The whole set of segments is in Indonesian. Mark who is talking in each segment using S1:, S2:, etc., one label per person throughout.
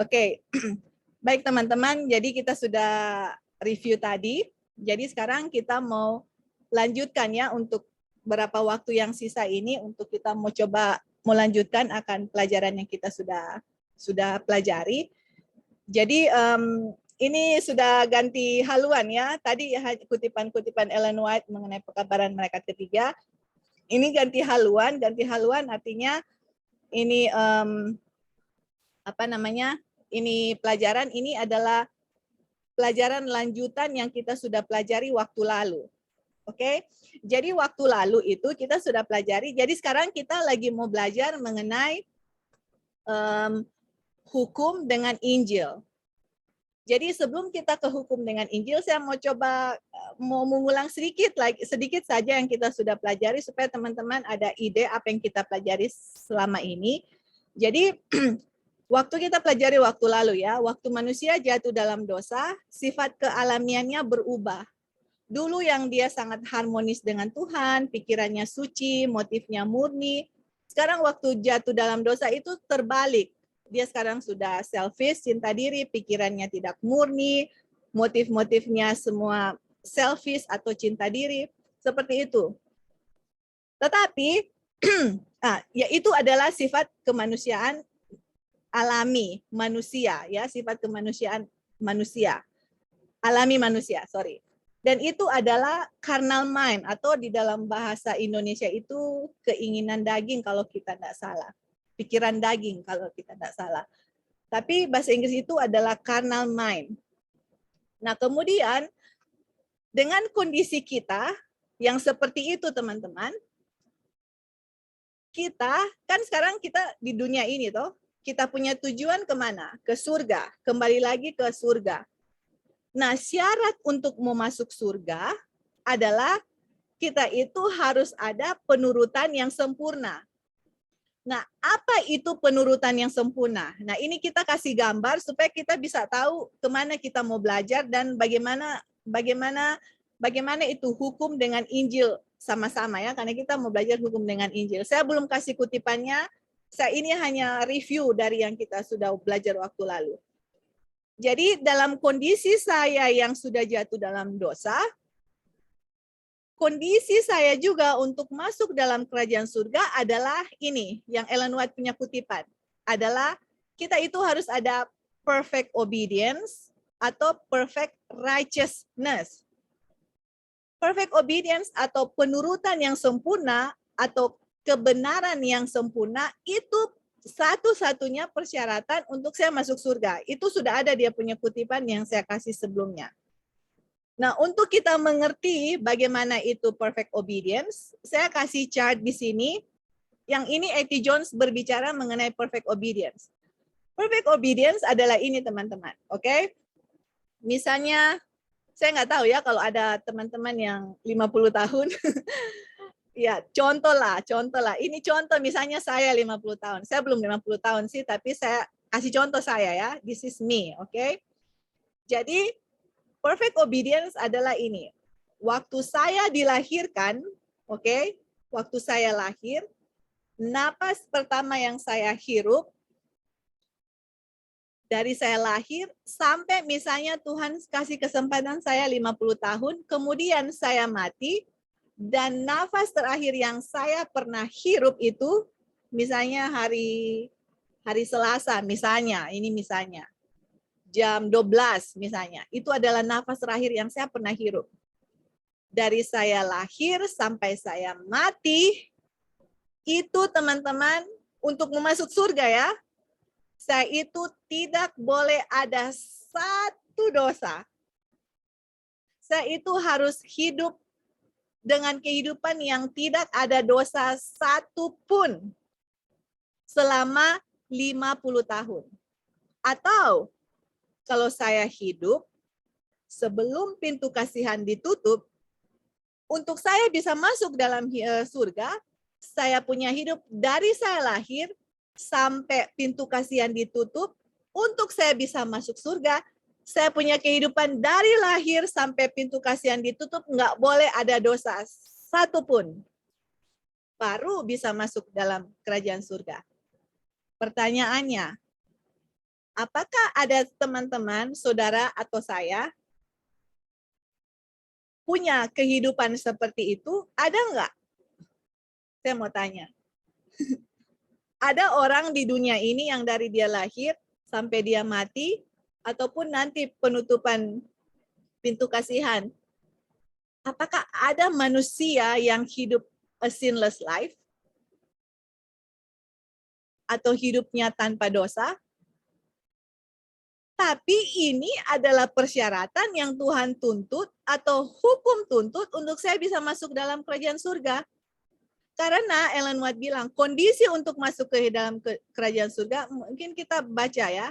S1: Oke, baik teman-teman, jadi kita sudah review tadi. Jadi sekarang kita mau lanjutkan ya untuk beberapa waktu yang sisa ini untuk kita mau coba melanjutkan akan pelajaran yang kita sudah pelajari. Jadi ini sudah ganti haluan ya. Tadi kutipan-kutipan Ellen White mengenai pekabaran malaikat ketiga. Ini ganti haluan artinya ini apa namanya? Ini pelajaran ini adalah pelajaran lanjutan yang kita sudah pelajari waktu lalu. Oke, jadi waktu lalu itu kita sudah pelajari. Jadi sekarang kita lagi mau belajar mengenai hukum dengan Injil. Jadi sebelum kita ke hukum dengan Injil, saya mau coba mau mengulang sedikit saja yang kita sudah pelajari supaya teman-teman ada ide apa yang kita pelajari selama ini. Jadi waktu kita pelajari waktu lalu ya, waktu manusia jatuh dalam dosa, sifat kealamiannya berubah. Dulu yang dia sangat harmonis dengan Tuhan, pikirannya suci, motifnya murni. Sekarang waktu jatuh dalam dosa itu terbalik. Dia sekarang sudah selfish, cinta diri, pikirannya tidak murni, motif-motifnya semua selfish atau cinta diri, seperti itu. Tetapi, ya itu adalah sifat kemanusiaan alami manusia, ya sifat kemanusiaan manusia, alami manusia, sorry. Dan itu adalah carnal mind atau di dalam bahasa Indonesia itu keinginan daging kalau kita tidak salah. Pikiran daging kalau kita tidak salah. Tapi bahasa Inggris itu adalah carnal mind. Nah, kemudian dengan kondisi kita yang seperti itu teman-teman, kita kan sekarang kita di dunia ini toh, kita punya tujuan kemana? Ke surga, kembali lagi ke surga. Nah, syarat untuk mau masuk surga adalah kita itu harus ada penurutan yang sempurna. Nah, apa itu penurutan yang sempurna? Nah, ini kita kasih gambar supaya kita bisa tahu kemana kita mau belajar dan bagaimana itu hukum dengan Injil sama-sama ya, karena kita mau belajar hukum dengan Injil. Saya belum kasih kutipannya, saya ini hanya review dari yang kita sudah belajar waktu lalu. Jadi dalam kondisi saya yang sudah jatuh dalam dosa, kondisi saya juga untuk masuk dalam kerajaan surga adalah ini, yang Ellen White punya kutipan, adalah kita itu harus ada perfect obedience atau perfect righteousness. Perfect obedience atau penurutan yang sempurna atau kebenaran yang sempurna itu satu-satunya persyaratan untuk saya masuk surga. Itu sudah ada dia punya kutipan yang saya kasih sebelumnya. Nah, untuk kita mengerti bagaimana itu perfect obedience, saya kasih chart di sini. Yang ini A.T. Jones berbicara mengenai perfect obedience. Perfect obedience adalah ini teman-teman, oke? Misalnya, saya nggak tahu ya kalau ada teman-teman yang 50 tahun, ya, contoh lah. Ini contoh misalnya saya 50 tahun. Saya belum 50 tahun sih, tapi saya kasih contoh saya ya. This is me, oke? Jadi, perfect obedience adalah ini. Waktu saya dilahirkan, oke? Waktu saya lahir, napas pertama yang saya hirup, dari saya lahir sampai misalnya Tuhan kasih kesempatan saya 50 tahun, kemudian saya mati, dan nafas terakhir yang saya pernah hirup itu misalnya hari Selasa misalnya, ini misalnya jam 12 misalnya, itu adalah nafas terakhir yang saya pernah hirup. Dari saya lahir sampai saya mati, itu teman-teman untuk masuk surga ya, saya itu tidak boleh ada satu dosa. Saya itu harus hidup dengan kehidupan yang tidak ada dosa satupun selama 50 tahun. Atau kalau saya hidup sebelum pintu kasihan ditutup, untuk saya bisa masuk dalam surga, saya punya hidup dari saya lahir sampai pintu kasihan ditutup. Untuk saya bisa masuk surga, saya punya kehidupan dari lahir sampai pintu kasihan ditutup, nggak boleh ada dosa satupun. Baru bisa masuk dalam kerajaan surga. Pertanyaannya, Apakah ada teman-teman, saudara atau saya punya kehidupan seperti itu? Ada nggak? Saya mau tanya. Ada orang di dunia ini yang dari dia lahir sampai dia mati, ataupun nanti penutupan pintu kasihan. Apakah ada manusia yang hidup a sinless life? Atau hidupnya tanpa dosa? Tapi ini adalah persyaratan yang Tuhan tuntut atau hukum tuntut untuk saya bisa masuk dalam kerajaan surga. Karena Ellen White bilang, kondisi untuk masuk ke dalam kerajaan surga, mungkin kita baca ya.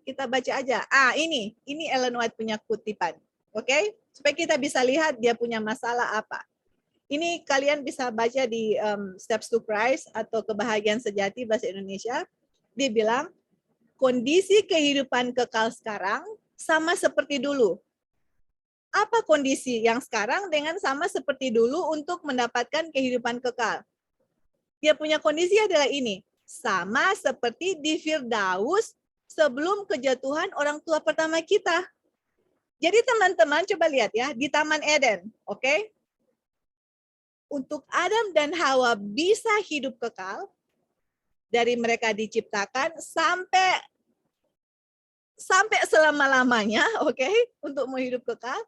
S1: Kita baca aja. Ini Ellen White punya kutipan. Oke? Supaya kita bisa lihat dia punya masalah apa. Ini kalian bisa baca di Steps to Christ atau Kebahagiaan Sejati bahasa Indonesia. Dia bilang, kondisi kehidupan kekal sekarang sama seperti dulu. Apa kondisi yang sekarang dengan sama seperti dulu untuk mendapatkan kehidupan kekal? Dia punya kondisi adalah ini. Sama seperti di Firdaus sebelum kejatuhan orang tua pertama kita. Jadi teman-teman coba lihat ya, di Taman Eden, oke? Untuk Adam dan Hawa bisa hidup kekal, dari mereka diciptakan sampai selama-lamanya, oke, untuk mau hidup kekal,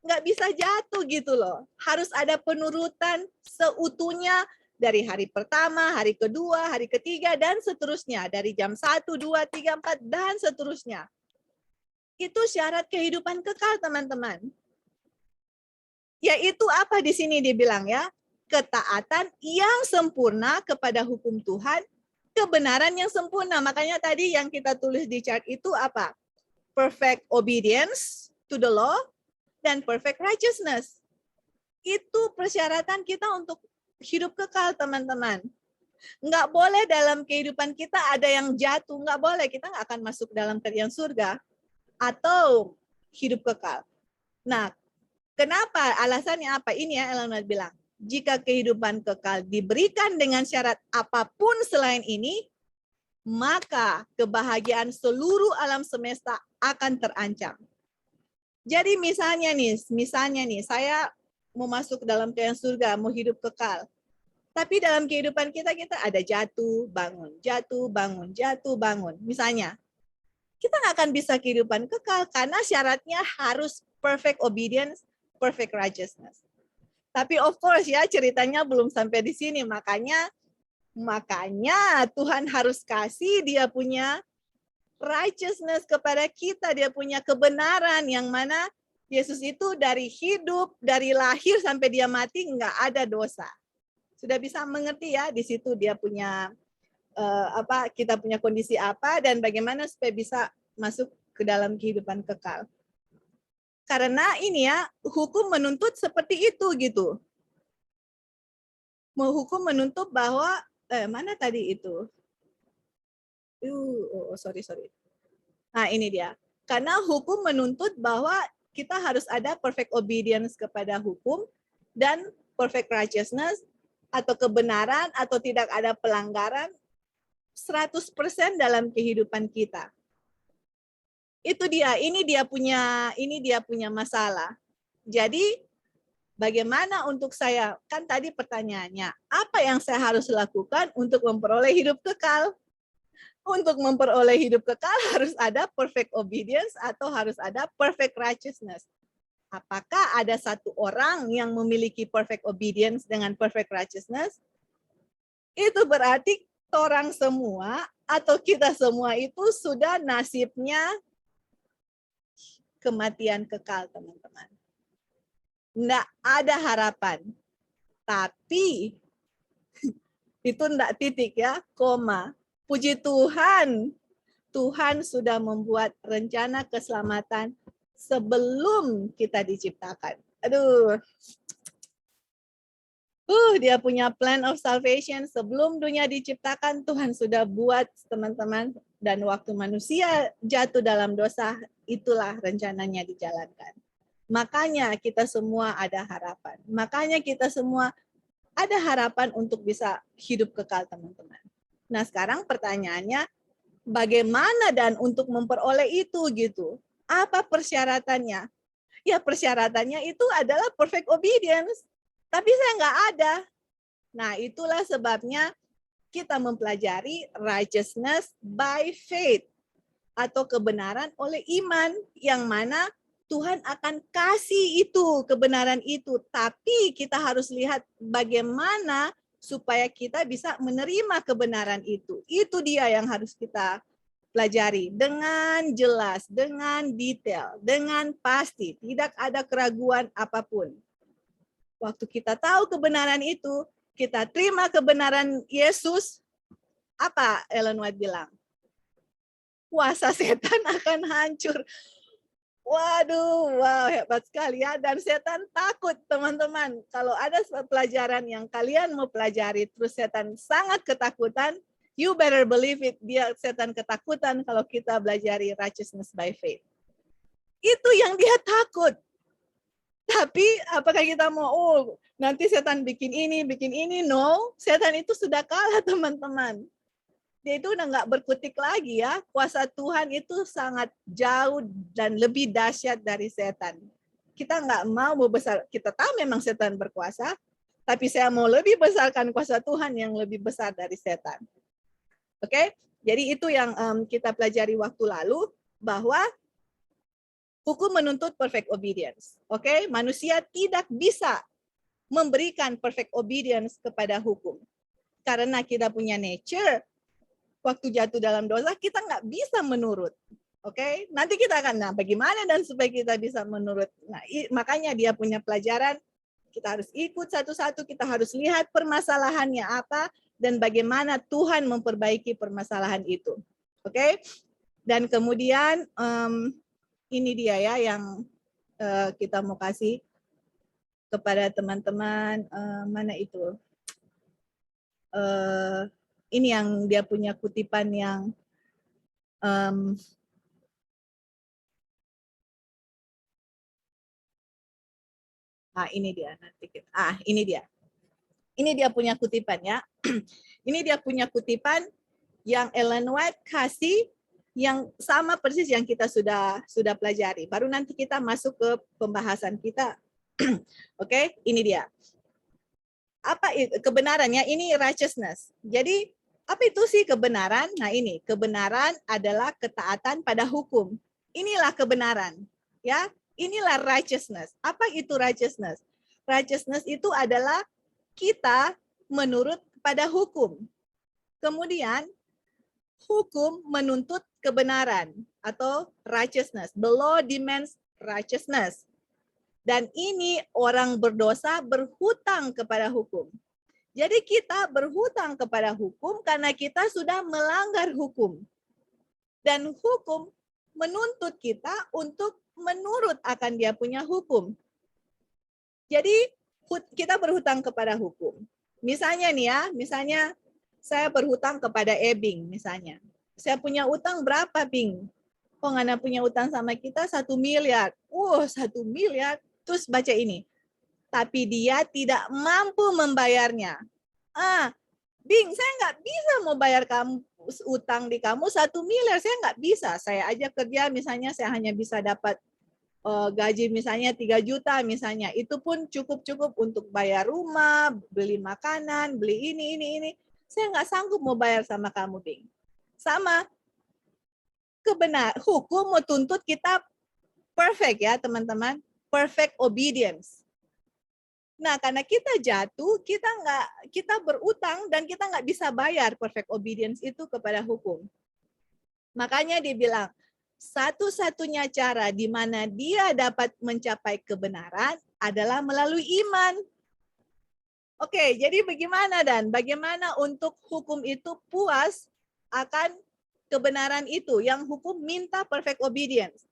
S1: nggak bisa jatuh gitu loh. Harus ada penurutan seutuhnya dari hari pertama, hari kedua, hari ketiga, dan seterusnya. Dari jam 1, 2, 3, 4, dan seterusnya. Itu syarat kehidupan kekal, teman-teman. Yaitu apa di sini dibilang ya? Ketaatan yang sempurna kepada hukum Tuhan, kebenaran yang sempurna. Makanya tadi yang kita tulis di chart itu apa? Perfect obedience to the law dan perfect righteousness. Itu persyaratan kita untuk hidup kekal, teman-teman. Nggak boleh dalam kehidupan kita ada yang jatuh. Nggak boleh, kita nggak akan masuk dalam kerajaan surga atau hidup kekal. Nah, kenapa? Alasannya apa? Ini ya Ellen White bilang. Jika kehidupan kekal diberikan dengan syarat apapun selain ini, maka kebahagiaan seluruh alam semesta akan terancam. Jadi misalnya nih, saya mau masuk dalam kerajaan surga, mau hidup kekal. Tapi dalam kehidupan kita ada jatuh, bangun, jatuh, bangun, jatuh, bangun. Misalnya, kita nggak akan bisa kehidupan kekal karena syaratnya harus perfect obedience, perfect righteousness. Tapi of course ya ceritanya belum sampai di sini, makanya Tuhan harus kasih dia punya righteousness kepada kita, dia punya kebenaran yang mana Yesus itu dari hidup, dari lahir sampai dia mati nggak ada dosa. Sudah bisa mengerti ya di situ dia punya kita punya kondisi apa dan bagaimana supaya bisa masuk ke dalam kehidupan kekal. Karena ini ya, hukum menuntut seperti itu gitu. Mau hukum menuntut bahwa mana tadi itu? Sorry. Nah, ini dia. Karena hukum menuntut bahwa kita harus ada perfect obedience kepada hukum dan perfect righteousness atau kebenaran atau tidak ada pelanggaran 100% dalam kehidupan kita. Itu dia, ini dia punya masalah. Jadi bagaimana untuk saya? Kan tadi pertanyaannya, apa yang saya harus lakukan untuk memperoleh hidup kekal? Untuk memperoleh hidup kekal harus ada perfect obedience atau harus ada perfect righteousness. Apakah ada satu orang yang memiliki perfect obedience dengan perfect righteousness? Itu berarti orang semua atau kita semua itu sudah nasibnya kematian kekal, teman-teman. Nggak ada harapan. Tapi itu nggak titik ya, koma. Puji Tuhan, Tuhan sudah membuat rencana keselamatan sebelum kita diciptakan. Aduh. Dia punya plan of salvation sebelum dunia diciptakan, Tuhan sudah buat, teman-teman. Dan waktu manusia jatuh dalam dosa, itulah rencananya dijalankan. Makanya kita semua ada harapan. Makanya kita semua ada harapan untuk bisa hidup kekal, teman-teman. Nah, sekarang pertanyaannya, bagaimana dan untuk memperoleh itu gitu. Apa persyaratannya? Ya persyaratannya itu adalah perfect obedience. Tapi saya nggak ada. Nah itulah sebabnya kita mempelajari righteousness by faith atau kebenaran oleh iman, yang mana Tuhan akan kasih itu, kebenaran itu. Tapi kita harus lihat bagaimana supaya kita bisa menerima kebenaran itu. Itu dia yang harus kita pelajari dengan jelas, dengan detail, dengan pasti. Tidak ada keraguan apapun. Waktu kita tahu kebenaran itu, kita terima kebenaran Yesus, apa Ellen White bilang? Kuasa setan akan hancur. Waduh, wow, hebat sekali ya. Dan setan takut, teman-teman. Kalau ada pelajaran yang kalian mau pelajari, terus setan sangat ketakutan, you better believe it, dia setan ketakutan kalau kita belajari righteousness by faith. Itu yang dia takut. Tapi apakah kita mau, nanti setan bikin ini? No, setan itu sudah kalah, teman-teman. Dia itu udah nggak berkutik lagi ya. Kuasa Tuhan itu sangat jauh dan lebih dahsyat dari setan. Kita nggak mau membesar, kita tahu memang setan berkuasa, tapi saya mau lebih besarkan kuasa Tuhan yang lebih besar dari setan. Oke, jadi itu yang kita pelajari waktu lalu, bahwa hukum menuntut perfect obedience. Oke, manusia tidak bisa memberikan perfect obedience kepada hukum. Karena kita punya nature, waktu jatuh dalam dosa, kita nggak bisa menurut. Oke, nanti kita akan, nah bagaimana dan supaya kita bisa menurut. Nah, makanya dia punya pelajaran, kita harus ikut satu-satu, kita harus lihat permasalahannya apa, dan bagaimana Tuhan memperbaiki permasalahan itu. Oke, dan kemudian ini dia ya yang kita mau kasih kepada teman-teman, mana itu? Ini yang dia punya kutipan yang ini dia nanti kita, ini dia punya kutipan ya. Ini dia punya kutipan yang Ellen White kasih, yang sama persis yang kita sudah pelajari. Baru nanti kita masuk ke pembahasan kita. Oke, ini dia. Apa kebenarannya? Ini righteousness. Jadi apa itu sih kebenaran? Nah ini, kebenaran adalah ketaatan pada hukum. Inilah kebenaran. Ya, inilah righteousness. Apa itu righteousness? Righteousness itu adalah kita menurut pada hukum. Kemudian hukum menuntut kebenaran atau righteousness. The law demands righteousness. Dan ini orang berdosa berhutang kepada hukum. Jadi kita berhutang kepada hukum karena kita sudah melanggar hukum. Dan hukum menuntut kita untuk menurut akan dia punya hukum. Jadi kita berhutang kepada hukum. Misalnya nih ya, misalnya saya berhutang kepada Ebing misalnya. Saya punya utang berapa, Bing? Oh, Ngana punya utang sama kita 1 miliar. 1 miliar. Terus baca ini. Tapi dia tidak mampu membayarnya. Bing, saya nggak bisa mau bayar kamu utang di kamu 1 miliar. Saya nggak bisa. Saya aja kerja misalnya saya hanya bisa dapat gaji misalnya 3 juta misalnya. Itu pun cukup untuk bayar rumah, beli makanan, beli ini. Saya nggak sanggup mau bayar sama kamu, Bing. Sama. Hukum mau tuntut kita perfect ya, teman-teman. Perfect obedience. Nah, karena kita jatuh, kita berutang dan kita nggak bisa bayar perfect obedience itu kepada hukum. Makanya dia bilang, satu-satunya cara di mana dia dapat mencapai kebenaran adalah melalui iman. Oke, jadi bagaimana dan bagaimana untuk hukum itu puas akan kebenaran itu yang hukum minta perfect obedience.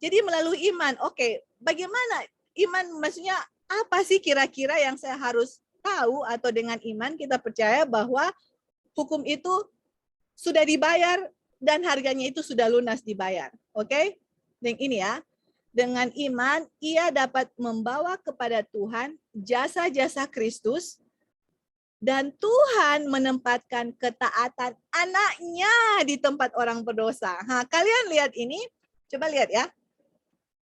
S1: Jadi melalui iman. Oke, bagaimana iman, maksudnya apa sih kira-kira yang saya harus tahu, atau dengan iman kita percaya bahwa hukum itu sudah dibayar dan harganya itu sudah lunas dibayar. Oke? Dan ini ya, dengan iman ia dapat membawa kepada Tuhan jasa-jasa Kristus Dan Tuhan menempatkan ketaatan anaknya di tempat orang berdosa. Kalian lihat ini, coba lihat ya.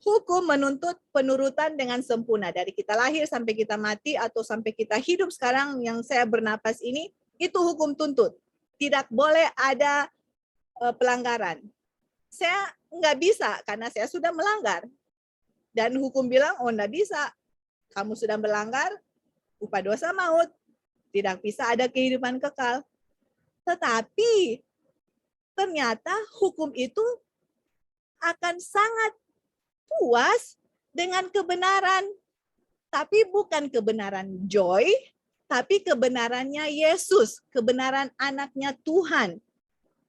S1: Hukum menuntut penurutan dengan sempurna. Dari kita lahir sampai kita mati atau sampai kita hidup sekarang yang saya bernapas ini, itu hukum tuntut. Tidak boleh ada pelanggaran. Saya nggak bisa karena saya sudah melanggar. Dan hukum bilang, oh nggak bisa. Kamu sudah melanggar, upah dosa maut. Tidak bisa ada kehidupan kekal. Tetapi ternyata hukum itu akan sangat puas dengan kebenaran. Tapi bukan kebenaran Joy, tapi kebenarannya Yesus, kebenaran anaknya Tuhan.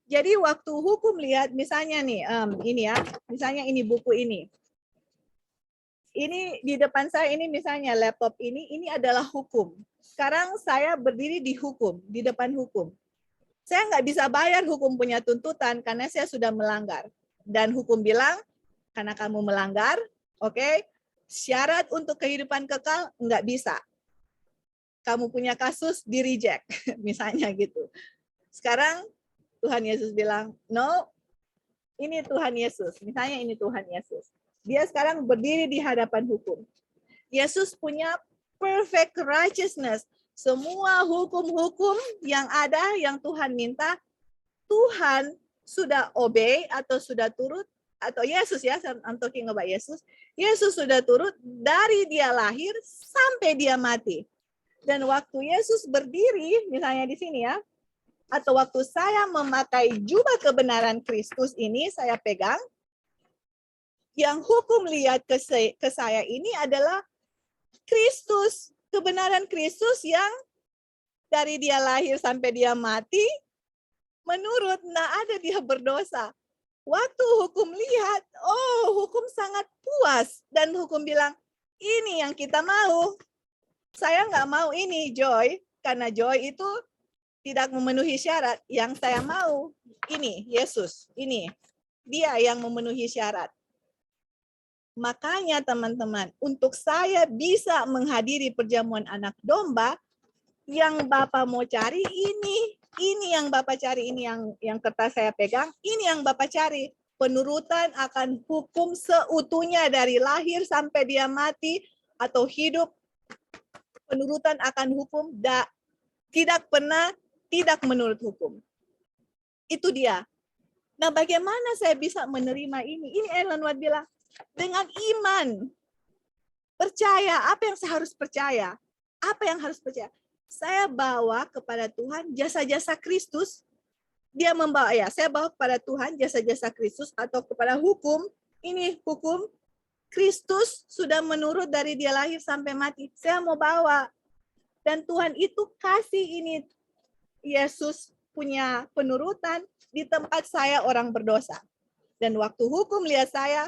S1: Jadi waktu hukum lihat, misalnya nih, ini ya, misalnya ini buku ini. Ini di depan saya, ini misalnya laptop ini adalah hukum. Sekarang saya berdiri di hukum, di depan hukum. Saya nggak bisa bayar hukum punya tuntutan karena saya sudah melanggar. Dan hukum bilang, karena kamu melanggar, oke, syarat untuk kehidupan kekal nggak bisa. Kamu punya kasus di reject, misalnya gitu. Sekarang Tuhan Yesus bilang, no, ini Tuhan Yesus. Misalnya ini Tuhan Yesus. Dia sekarang berdiri di hadapan hukum. Yesus punya perfect righteousness. Semua hukum-hukum yang ada, yang Tuhan minta, Tuhan sudah obey atau sudah turut, atau Yesus ya, I'm talking about Yesus. Yesus sudah turut dari dia lahir sampai dia mati. Dan waktu Yesus berdiri, misalnya di sini ya, atau waktu saya memakai jubah kebenaran Kristus ini, saya pegang, yang hukum lihat ke saya ini adalah Kristus, kebenaran Kristus yang dari dia lahir sampai dia mati, menurut nggak ada dia berdosa. Waktu hukum lihat, oh hukum sangat puas. Dan hukum bilang, ini yang kita mau. Saya nggak mau ini, Joy. Karena Joy itu tidak memenuhi syarat. Yang saya mau, ini, Yesus. Ini, dia yang memenuhi syarat. Makanya teman-teman, untuk saya bisa menghadiri perjamuan anak domba, yang Bapak mau cari ini yang Bapak cari, ini yang kertas saya pegang, ini yang Bapak cari. Penurutan akan hukum seutuhnya dari lahir sampai dia mati atau hidup. Penurutan akan hukum tidak pernah tidak menurut hukum. Itu dia. Nah, bagaimana saya bisa menerima ini? Ini Ellen White bilang, dengan iman. Percaya, apa yang saya harus percaya? Apa yang harus percaya? Saya bawa kepada Tuhan jasa-jasa Kristus. Dia membawa, ya, saya bawa kepada Tuhan jasa-jasa Kristus atau kepada hukum. Ini hukum Kristus sudah menurut dari dia lahir sampai mati. Saya mau bawa. Dan Tuhan itu kasih ini. Yesus punya penurutan di tempat saya orang berdosa. Dan waktu hukum lihat saya,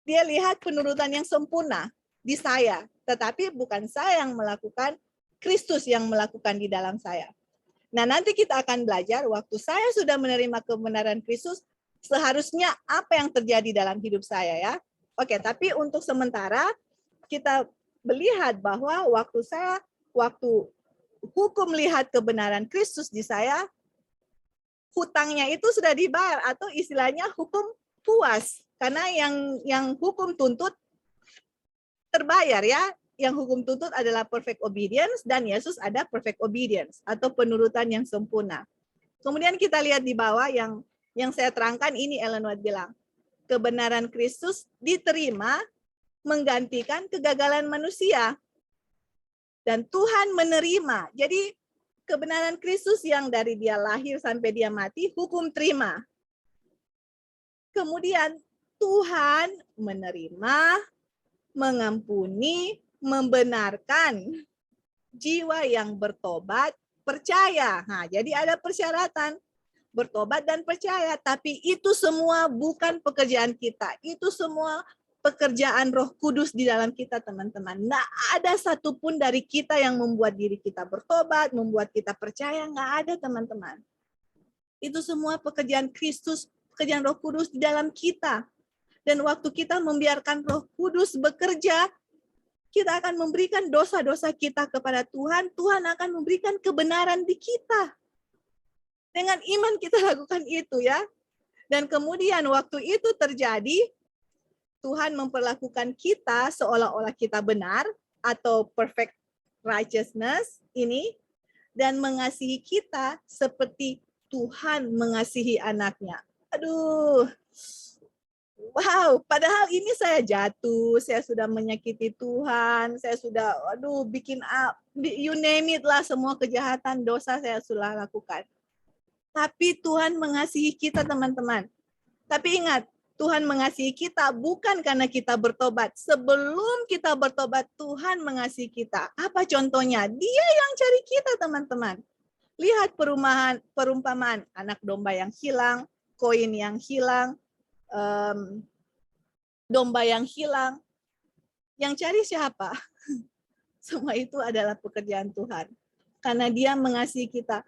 S1: dia lihat penurutan yang sempurna di saya. Tetapi bukan saya yang melakukan, Kristus yang melakukan di dalam saya. Nah, nanti kita akan belajar waktu saya sudah menerima kebenaran Kristus, seharusnya apa yang terjadi dalam hidup saya ya. Oke, tapi untuk sementara kita melihat bahwa waktu hukum lihat kebenaran Kristus di saya, hutangnya itu sudah dibayar atau istilahnya hukum puas. Karena yang hukum tuntut terbayar ya. Yang hukum tuntut adalah perfect obedience dan Yesus ada perfect obedience atau penurutan yang sempurna. Kemudian kita lihat di bawah yang saya terangkan ini Ellen White bilang. Kebenaran Kristus diterima menggantikan kegagalan manusia. Dan Tuhan menerima. Jadi kebenaran Kristus yang dari dia lahir sampai dia mati, hukum terima. Kemudian Tuhan menerima, mengampuni, membenarkan jiwa yang bertobat, percaya. Nah, jadi ada persyaratan. Bertobat dan percaya. Tapi itu semua bukan pekerjaan kita. Itu semua pekerjaan Roh Kudus di dalam kita, teman-teman. Nggak ada satupun dari kita yang membuat diri kita bertobat, membuat kita percaya. Nggak ada, teman-teman. Itu semua pekerjaan Kristus, pekerjaan Roh Kudus di dalam kita. Dan waktu kita membiarkan Roh Kudus bekerja, kita akan memberikan dosa-dosa kita kepada Tuhan, Tuhan akan memberikan kebenaran di kita. Dengan iman kita lakukan itu ya. Dan kemudian waktu itu terjadi, Tuhan memperlakukan kita seolah-olah kita benar atau perfect righteousness ini, dan mengasihi kita seperti Tuhan mengasihi anaknya. Aduh, wow, padahal ini saya jatuh, saya sudah menyakiti Tuhan, saya sudah, bikin you name it lah, semua kejahatan, dosa saya sudah lakukan. Tapi Tuhan mengasihi kita, teman-teman. Tapi ingat, Tuhan mengasihi kita bukan karena kita bertobat. Sebelum kita bertobat, Tuhan mengasihi kita. Apa contohnya? Dia yang cari kita, teman-teman. Lihat perumpamaan anak domba yang hilang, koin yang hilang, domba yang hilang. Yang cari siapa? Semua itu adalah pekerjaan Tuhan. Karena Dia mengasihi kita.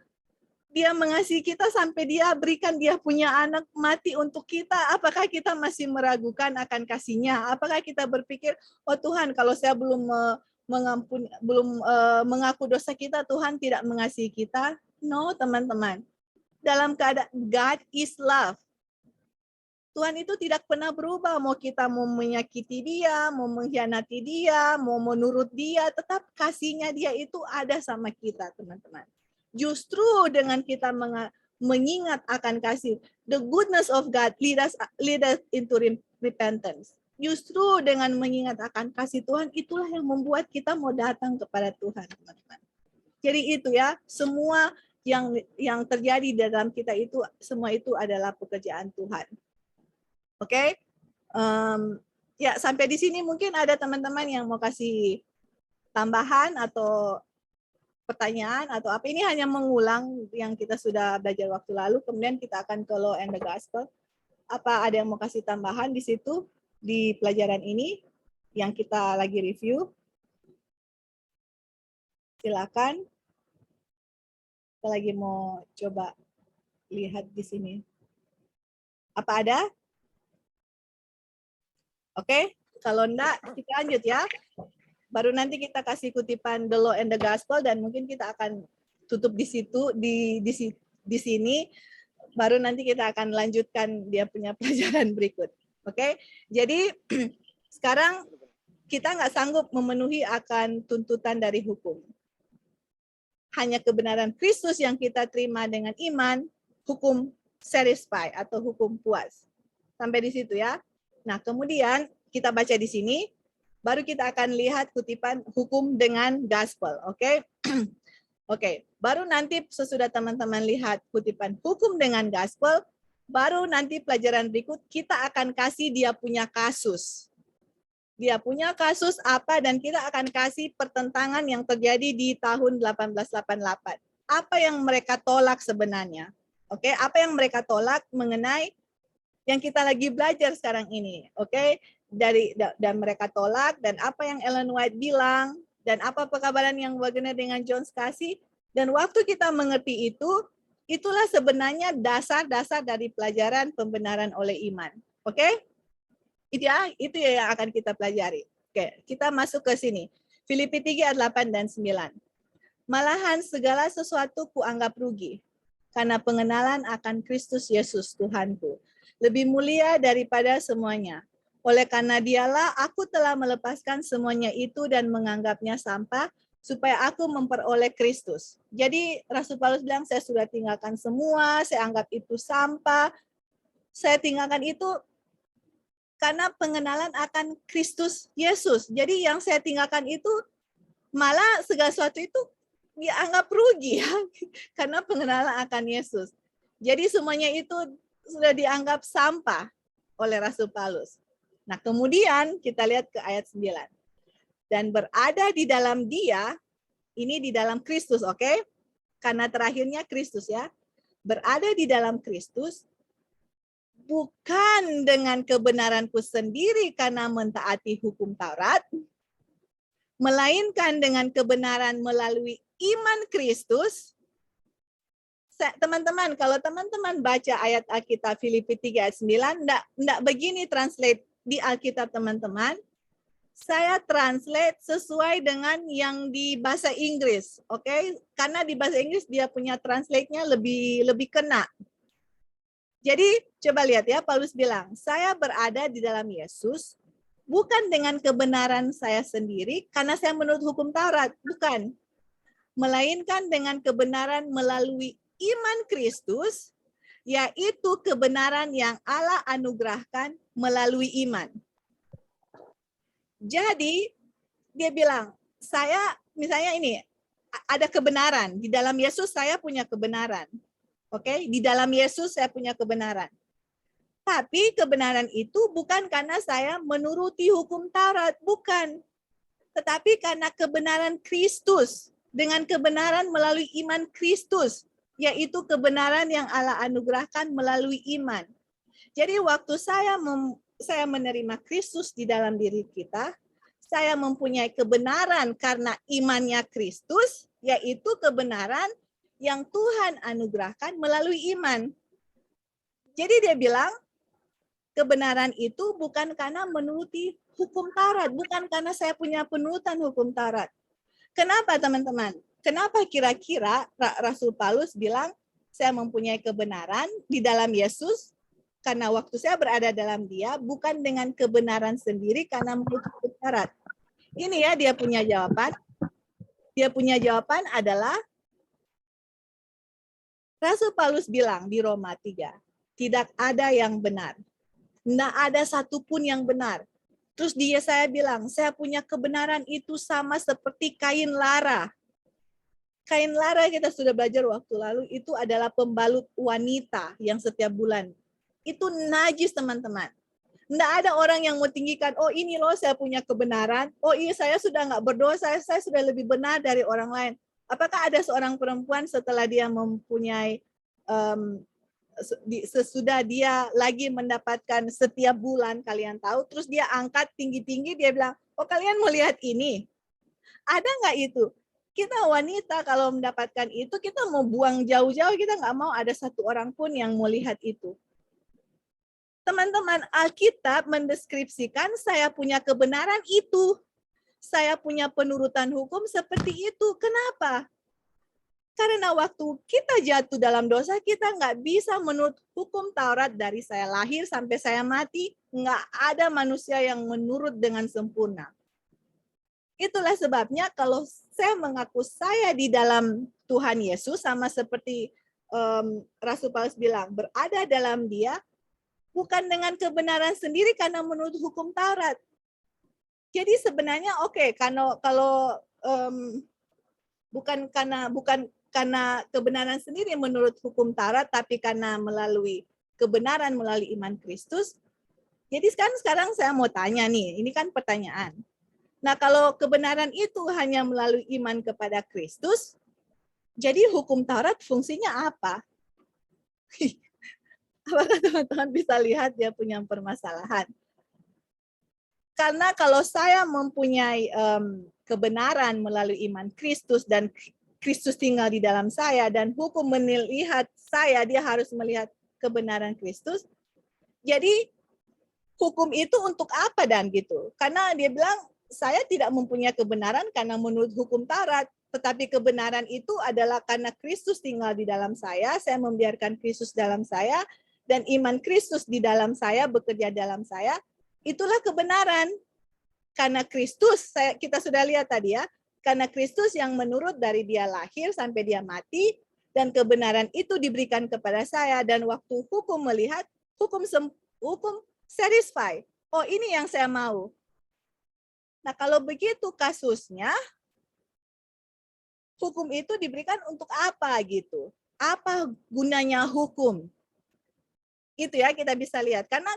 S1: Dia mengasihi kita sampai Dia berikan Dia punya anak mati untuk kita. Apakah kita masih meragukan akan kasih-Nya? Apakah kita berpikir, oh Tuhan, kalau saya belum mengaku dosa kita, Tuhan tidak mengasihi kita? No, teman-teman. Dalam keadaan God is love. Tuhan itu tidak pernah berubah. Mau kita mau menyakiti Dia, mau mengkhianati Dia, mau menurut Dia, tetap kasih-Nya Dia itu ada sama kita, teman-teman. Justru dengan kita mengingat akan kasih, the goodness of God lead us into repentance. Justru dengan mengingat akan kasih Tuhan, itulah yang membuat kita mau datang kepada Tuhan, teman-teman. Jadi itu ya, semua yang terjadi dalam kita itu, semua itu adalah pekerjaan Tuhan. Oke? Ya, sampai di sini mungkin ada teman-teman yang mau kasih tambahan atau pertanyaan atau apa. Ini hanya mengulang yang kita sudah belajar waktu lalu, kemudian kita akan ke Law and the Gospel. Apa ada yang mau kasih tambahan di situ, di pelajaran ini yang kita lagi review? Silakan. Kita lagi mau coba lihat di sini. Apa ada? Oke, kalau enggak kita lanjut ya. Baru nanti kita kasih kutipan The Law and the Gospel dan mungkin kita akan tutup di situ, di sini. Baru nanti kita akan lanjutkan dia punya pelajaran berikut. Oke, jadi sekarang kita nggak sanggup memenuhi akan tuntutan dari hukum. Hanya kebenaran Kristus yang kita terima dengan iman, hukum satisfy atau hukum puas. Sampai di situ ya. Nah, kemudian kita baca di sini. Baru kita akan lihat kutipan hukum dengan gospel, oke? Oke, baru nanti sesudah teman-teman lihat kutipan hukum dengan gospel, baru nanti pelajaran berikut kita akan kasih dia punya kasus. Dia punya kasus apa dan kita akan kasih pertentangan yang terjadi di tahun 1888. Apa yang mereka tolak sebenarnya? Oke, apa yang mereka tolak mengenai yang kita lagi belajar sekarang ini, oke? Dan mereka tolak, dan apa yang Ellen White bilang, dan apa pekabaran yang Wagner dengan Jones kasih, dan waktu kita mengerti itu, itulah sebenarnya dasar-dasar dari pelajaran pembenaran oleh iman. Oke? Itu ya yang akan kita pelajari. Oke, kita masuk ke sini. Filipi 3 ayat 8 dan 9. Malahan segala sesuatu kuanggap rugi, karena pengenalan akan Kristus Yesus Tuhanku lebih mulia daripada semuanya. Oleh karena Dialah aku telah melepaskan semuanya itu dan menganggapnya sampah supaya aku memperoleh Kristus. Jadi Rasul Paulus bilang, saya sudah tinggalkan semua, saya anggap itu sampah. Saya tinggalkan itu karena pengenalan akan Kristus Yesus. Jadi yang saya tinggalkan itu malah segala sesuatu itu dianggap rugi ya, karena pengenalan akan Yesus. Jadi semuanya itu sudah dianggap sampah oleh Rasul Paulus. Nah, kemudian kita lihat ke ayat 9. Dan berada di dalam Dia, ini di dalam Kristus, oke? Karena terakhirnya Kristus ya. Berada di dalam Kristus, bukan dengan kebenaranku sendiri karena mentaati hukum Taurat, melainkan dengan kebenaran melalui iman Kristus. Teman-teman, kalau teman-teman baca ayat Alkitab Filipi 3 ayat 9, enggak begini translate di Alkitab teman-teman. saya translate sesuai dengan yang di bahasa Inggris, oke? Karena di bahasa Inggris dia punya translate-nya lebih kena. Jadi coba lihat ya, Paulus bilang, saya berada di dalam Yesus bukan dengan kebenaran saya sendiri karena saya menurut hukum Taurat, bukan. Melainkan dengan kebenaran melalui iman Kristus, yaitu kebenaran yang Allah anugerahkan melalui iman. Jadi dia bilang, saya misalnya ini, ada kebenaran. Di dalam Yesus saya punya kebenaran. Oke, di dalam Yesus saya punya kebenaran. Tapi kebenaran itu bukan karena saya menuruti hukum Taurat, bukan. Tetapi karena kebenaran Kristus. Dengan kebenaran melalui iman Kristus. Yaitu kebenaran yang Allah anugerahkan melalui iman. Jadi waktu saya menerima Kristus di dalam diri kita, saya mempunyai kebenaran karena imannya Kristus, yaitu kebenaran yang Tuhan anugerahkan melalui iman. Jadi dia bilang, kebenaran itu bukan karena menuruti hukum Taurat, bukan karena saya punya penurutan hukum Taurat. Kenapa teman-teman? Kenapa kira-kira Rasul Paulus bilang, saya mempunyai kebenaran di dalam Yesus, karena waktu saya berada dalam dia, bukan dengan kebenaran sendiri karena menurut hukum Taurat. Ini ya dia punya jawaban. Dia punya jawaban adalah, Rasul Paulus bilang di Roma 3, tidak ada yang benar. Tidak ada satupun yang benar. Terus saya bilang, saya punya kebenaran itu sama seperti kain lara. Kain lara kita sudah belajar waktu lalu, itu adalah pembalut wanita yang setiap bulan. Itu najis teman-teman. Nggak ada orang yang mau tinggikan, oh ini loh saya punya kebenaran, oh iya saya sudah nggak berdosa, saya sudah lebih benar dari orang lain. Apakah ada seorang perempuan setelah dia mempunyai, sesudah dia lagi mendapatkan setiap bulan, kalian tahu, terus dia angkat tinggi-tinggi, dia bilang, oh kalian mau lihat ini? Ada nggak itu? Kita wanita kalau mendapatkan itu, kita mau buang jauh-jauh, kita nggak mau ada satu orang pun yang mau lihat itu. Teman-teman, Alkitab mendeskripsikan saya punya kebenaran itu. Saya punya penurutan hukum seperti itu. Kenapa? Karena waktu kita jatuh dalam dosa, kita nggak bisa menurut hukum Taurat dari saya lahir sampai saya mati. Nggak ada manusia yang menurut dengan sempurna. Itulah sebabnya kalau saya mengaku saya di dalam Tuhan Yesus, sama seperti Rasul Paulus bilang, berada dalam dia, bukan dengan kebenaran sendiri karena menurut hukum Taurat. Jadi sebenarnya oke, kalau bukan karena kebenaran sendiri menurut hukum Taurat, tapi karena kebenaran melalui iman Kristus. Jadi sekarang saya mau tanya nih, ini kan pertanyaan. Nah, kalau kebenaran itu hanya melalui iman kepada Kristus, jadi hukum Taurat fungsinya apa? Apakah teman-teman bisa lihat dia punya permasalahan? Karena kalau saya mempunyai kebenaran melalui iman Kristus dan Kristus tinggal di dalam saya dan hukum melihat saya, dia harus melihat kebenaran Kristus. Jadi hukum itu untuk apa dan gitu? Karena dia bilang saya tidak mempunyai kebenaran karena menurut hukum Taurat, tetapi kebenaran itu adalah karena Kristus tinggal di dalam saya membiarkan Kristus dalam saya, dan iman Kristus di dalam saya, bekerja dalam saya, itulah kebenaran. Karena Kristus, kita sudah lihat tadi ya, karena Kristus yang menurut dari dia lahir sampai dia mati, dan kebenaran itu diberikan kepada saya, dan waktu hukum melihat, hukum satisfy. Oh ini yang saya mau. Nah kalau begitu kasusnya, hukum itu diberikan untuk apa gitu? Apa gunanya hukum? Itu ya kita bisa lihat. Karena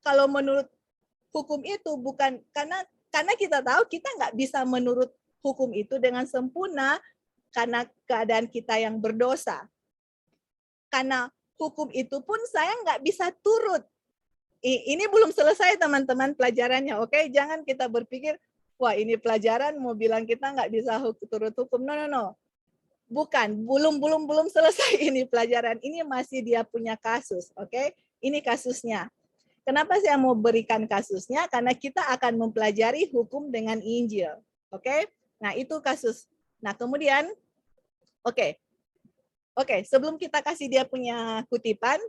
S1: kalau menurut hukum itu bukan karena kita tahu kita nggak bisa menurut hukum itu dengan sempurna karena keadaan kita yang berdosa. Karena hukum itu pun saya nggak bisa turut. Ini belum selesai teman-teman pelajarannya, oke? Jangan kita berpikir, wah ini pelajaran mau bilang kita nggak bisa turut hukum. No. Bukan, belum selesai ini pelajaran. Ini masih dia punya kasus, oke? Ini kasusnya. Kenapa saya mau berikan kasusnya? Karena kita akan mempelajari hukum dengan Injil. Oke? Nah, itu kasus. Nah, kemudian, oke, sebelum kita kasih dia punya kutipan,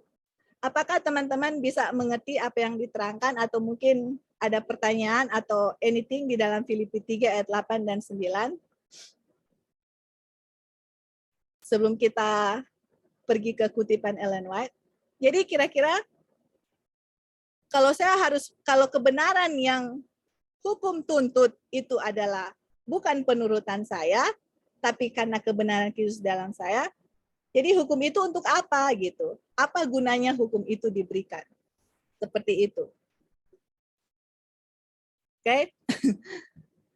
S1: apakah teman-teman bisa mengerti apa yang diterangkan atau mungkin ada pertanyaan atau anything di dalam Filipi 3 ayat 8 dan 9? Sebelum kita pergi ke kutipan Ellen White. Jadi kira-kira kalau kebenaran yang hukum tuntut itu adalah bukan penurutan saya, tapi karena kebenaran Kristus dalam saya, jadi hukum itu untuk apa gitu? Apa gunanya hukum itu diberikan? Seperti itu. Oke?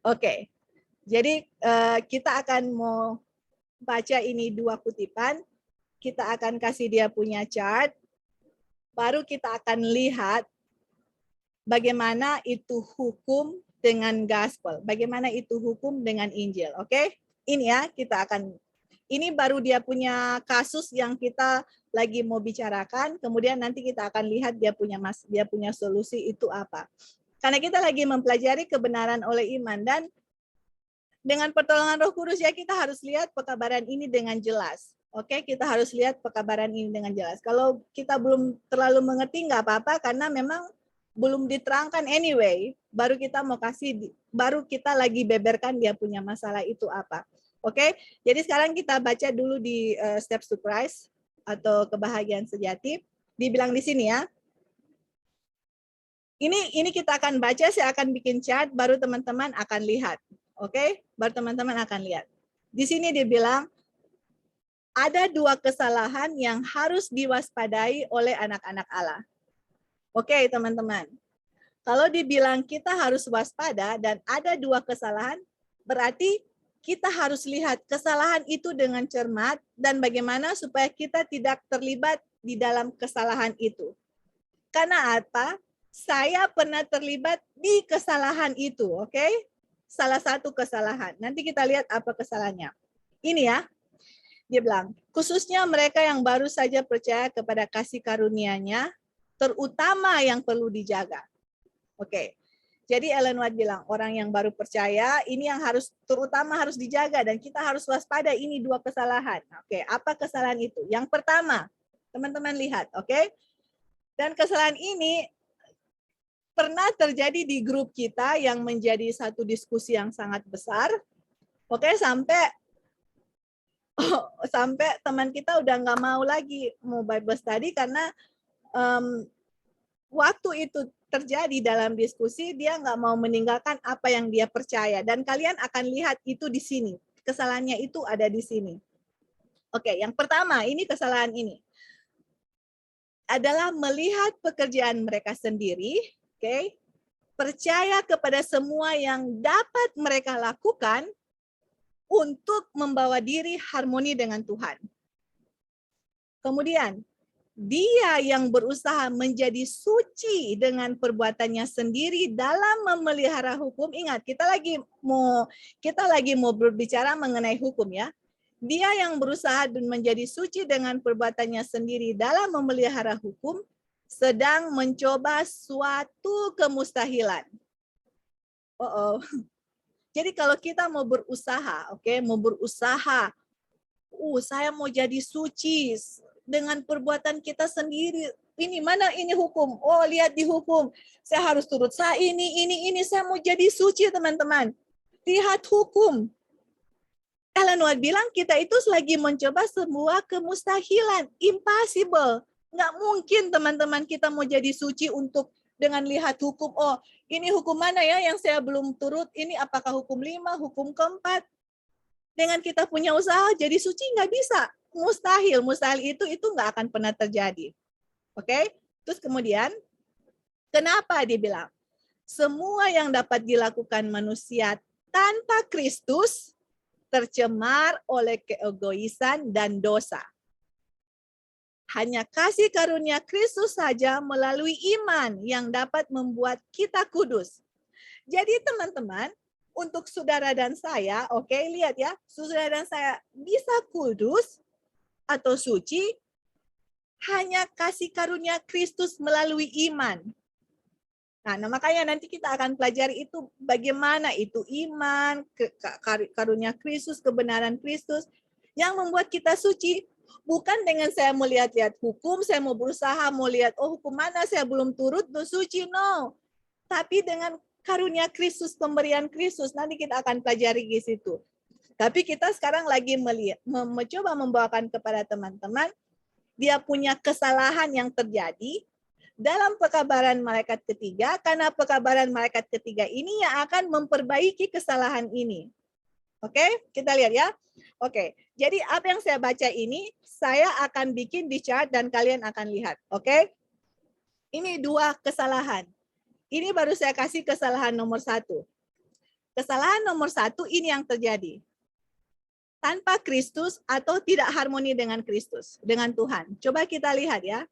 S1: Oke. Jadi kita akan mau baca ini 2 kutipan. Kita akan kasih dia punya chart. Baru kita akan lihat bagaimana itu hukum dengan gospel. Bagaimana itu hukum dengan Injil. Oke? Ini ya, ini baru dia punya kasus yang kita lagi mau bicarakan. Kemudian nanti kita akan lihat dia punya solusi itu apa. Karena kita lagi mempelajari kebenaran oleh iman. Dan dengan pertolongan Roh Kudus ya kita harus lihat pekabaran ini dengan jelas. Oke, kita harus lihat pekabaran ini dengan jelas. Kalau kita belum terlalu mengerti nggak apa-apa karena memang belum diterangkan anyway. Baru kita lagi beberkan dia punya masalah itu apa. Oke, jadi sekarang kita baca dulu di Steps to Christ atau kebahagiaan sejati. Dibilang di sini ya. Ini kita akan baca, saya akan bikin chart, baru teman-teman akan lihat. Oke, baru teman-teman akan lihat. Di sini dibilang, ada 2 kesalahan yang harus diwaspadai oleh anak-anak Allah. Oke, teman-teman. Kalau dibilang kita harus waspada dan ada 2 kesalahan, berarti kita harus lihat kesalahan itu dengan cermat dan bagaimana supaya kita tidak terlibat di dalam kesalahan itu. Karena apa? Saya pernah terlibat di kesalahan itu, oke? Salah satu kesalahan. Nanti kita lihat apa kesalahannya. Ini ya, dia bilang, khususnya mereka yang baru saja percaya kepada kasih karunia-Nya, terutama yang perlu dijaga. Oke. Jadi Ellen White bilang, orang yang baru percaya, ini yang terutama harus dijaga dan kita harus waspada, ini 2 kesalahan. Oke, apa kesalahan itu? Yang pertama, teman-teman lihat, oke? Dan kesalahan ini pernah terjadi di grup kita yang menjadi satu diskusi yang sangat besar. Oke, sampai teman kita udah nggak mau lagi mau Bible study karena waktu itu terjadi dalam diskusi, dia nggak mau meninggalkan apa yang dia percaya. Dan kalian akan lihat itu di sini. Kesalahannya itu ada di sini. Oke, yang pertama, ini kesalahan ini. Adalah melihat pekerjaan mereka sendiri, oke, percaya kepada semua yang dapat mereka lakukan untuk membawa diri harmoni dengan Tuhan. Kemudian, dia yang berusaha menjadi suci dengan perbuatannya sendiri dalam memelihara hukum. Ingat, kita lagi mau berbicara mengenai hukum ya. Dia yang berusaha dan menjadi suci dengan perbuatannya sendiri dalam memelihara hukum sedang mencoba suatu kemustahilan. Jadi kalau kita mau berusaha, mau berusaha, saya mau jadi suci dengan perbuatan kita sendiri. Ini mana ini hukum? Oh, lihat di hukum. Saya harus turut ini saya mau jadi suci, teman-teman. Lihat hukum. Ellen White bilang kita itu lagi mencoba sebuah kemustahilan, impossible. Nggak mungkin teman-teman kita mau jadi suci dengan lihat hukum. Oh, ini hukum mana ya yang saya belum turut? Ini apakah hukum 5, hukum keempat? Dengan kita punya usaha jadi suci nggak bisa. Mustahil itu nggak akan pernah terjadi. Oke? Terus kemudian, kenapa dibilang? Semua yang dapat dilakukan manusia tanpa Kristus tercemar oleh keegoisan dan dosa. Hanya kasih karunia Kristus saja melalui iman yang dapat membuat kita kudus. Jadi teman-teman, untuk saudara dan saya, lihat ya, saudara dan saya bisa kudus atau suci hanya kasih karunia Kristus melalui iman. Nah, makanya nanti kita akan pelajari itu bagaimana itu iman, karunia Kristus, kebenaran Kristus yang membuat kita suci. Bukan dengan saya mau lihat-lihat hukum, saya mau berusaha mau lihat, oh hukum mana saya belum turut, tuh suci, no. Tapi dengan karunia Kristus, pemberian Kristus, nanti kita akan pelajari di situ. Tapi kita sekarang lagi mencoba membawakan kepada teman-teman, dia punya kesalahan yang terjadi dalam pekabaran malaikat ketiga, karena pekabaran malaikat ketiga ini yang akan memperbaiki kesalahan ini. Oke, kita lihat ya. Oke, jadi apa yang saya baca ini, saya akan bikin di chart dan kalian akan lihat. Oke, ini 2 kesalahan. Ini baru saya kasih kesalahan nomor 1. Kesalahan nomor 1 ini yang terjadi. Tanpa Kristus atau tidak harmoni dengan Kristus, dengan Tuhan. Coba kita lihat ya.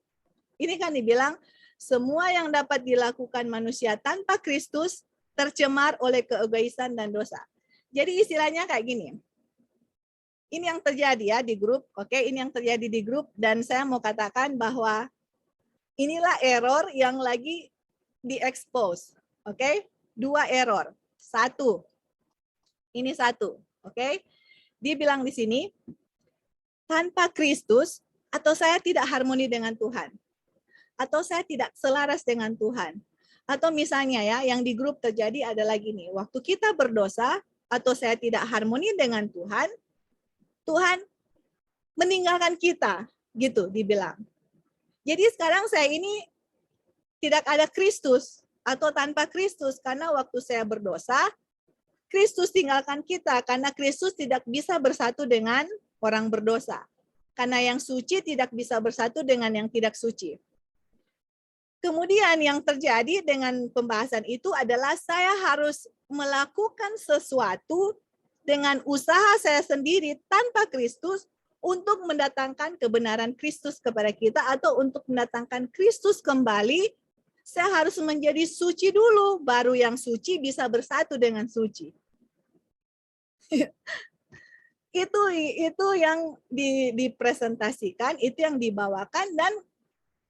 S1: Ini kan dibilang, semua yang dapat dilakukan manusia tanpa Kristus tercemar oleh keegoisan dan dosa. Jadi istilahnya kayak gini. Ini yang terjadi ya di grup, oke? Ini yang terjadi di grup dan saya mau katakan bahwa inilah error yang lagi diekspos, oke? 2 error. 1. Ini 1, oke? Dibilang di sini tanpa Kristus atau saya tidak harmoni dengan Tuhan. Atau saya tidak selaras dengan Tuhan. Atau misalnya ya, yang di grup terjadi adalah gini, waktu kita berdosa, atau saya tidak harmoni dengan Tuhan, Tuhan meninggalkan kita, gitu dibilang. Jadi sekarang saya ini tidak ada Kristus, atau tanpa Kristus, karena waktu saya berdosa, Kristus tinggalkan kita, karena Kristus tidak bisa bersatu dengan orang berdosa. Karena yang suci tidak bisa bersatu dengan yang tidak suci. Kemudian yang terjadi dengan pembahasan itu adalah saya harus melakukan sesuatu dengan usaha saya sendiri tanpa Kristus untuk mendatangkan kebenaran Kristus kepada kita atau untuk mendatangkan Kristus kembali. Saya harus menjadi suci dulu, baru yang suci bisa bersatu dengan suci. Itu yang dipresentasikan, itu yang dibawakan, dan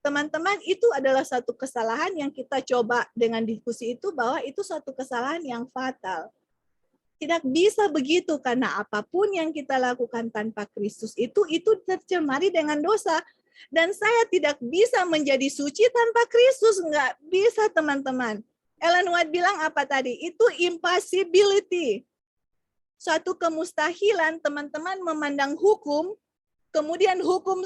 S1: teman-teman, itu adalah satu kesalahan yang kita coba dengan diskusi itu, bahwa itu satu kesalahan yang fatal. Tidak bisa begitu, karena apapun yang kita lakukan tanpa Kristus itu tercemari dengan dosa. Dan saya tidak bisa menjadi suci tanpa Kristus. Nggak bisa, teman-teman. Ellen White bilang apa tadi? Itu impossibility. Suatu kemustahilan teman-teman memandang hukum, kemudian hukum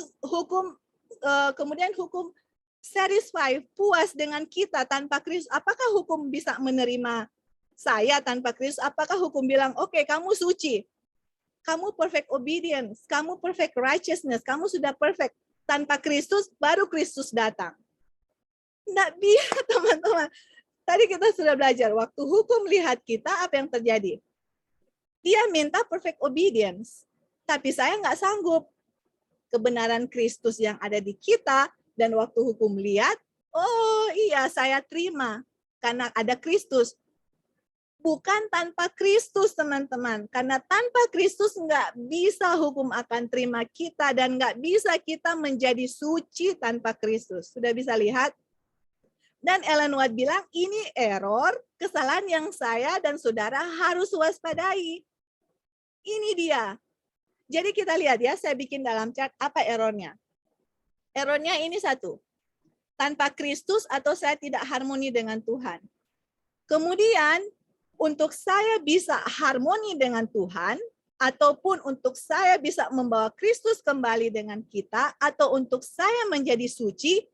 S1: satisfy, puas dengan kita tanpa Kristus. Apakah hukum bisa menerima saya tanpa Kristus? Apakah hukum bilang, oke, kamu suci, kamu perfect obedience, kamu perfect righteousness, kamu sudah perfect. Tanpa Kristus, baru Kristus datang. Tidak bisa, teman-teman. Tadi kita sudah belajar, waktu hukum lihat kita, apa yang terjadi? Dia minta perfect obedience, tapi saya nggak sanggup. Kebenaran Kristus yang ada di kita, dan waktu hukum lihat, oh iya saya terima, karena ada Kristus. Bukan tanpa Kristus, teman-teman. Karena tanpa Kristus nggak bisa hukum akan terima kita, dan nggak bisa kita menjadi suci tanpa Kristus. Sudah bisa lihat? Dan Ellen White bilang, ini error, kesalahan yang saya dan saudara harus waspadai. Ini dia. Jadi kita lihat ya, saya bikin dalam chart apa errornya. Errornya ini 1. Tanpa Kristus atau saya tidak harmoni dengan Tuhan. Kemudian, untuk saya bisa harmoni dengan Tuhan, ataupun untuk saya bisa membawa Kristus kembali dengan kita, atau untuk saya menjadi suci,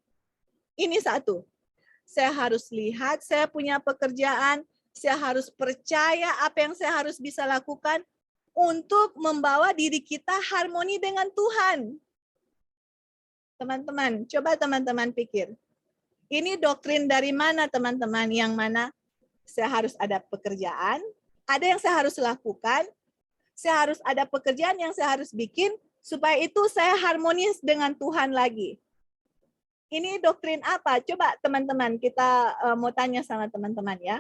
S1: ini 1. Saya harus lihat, saya punya pekerjaan, saya harus percaya apa yang saya harus bisa lakukan, untuk membawa diri kita harmoni dengan Tuhan. Teman-teman, coba teman-teman pikir. Ini doktrin dari mana, teman-teman? Yang mana saya harus ada pekerjaan, ada yang saya harus lakukan, saya harus ada pekerjaan yang saya harus bikin, supaya itu saya harmonis dengan Tuhan lagi. Ini doktrin apa? Coba teman-teman, kita mau tanya sama teman-teman ya.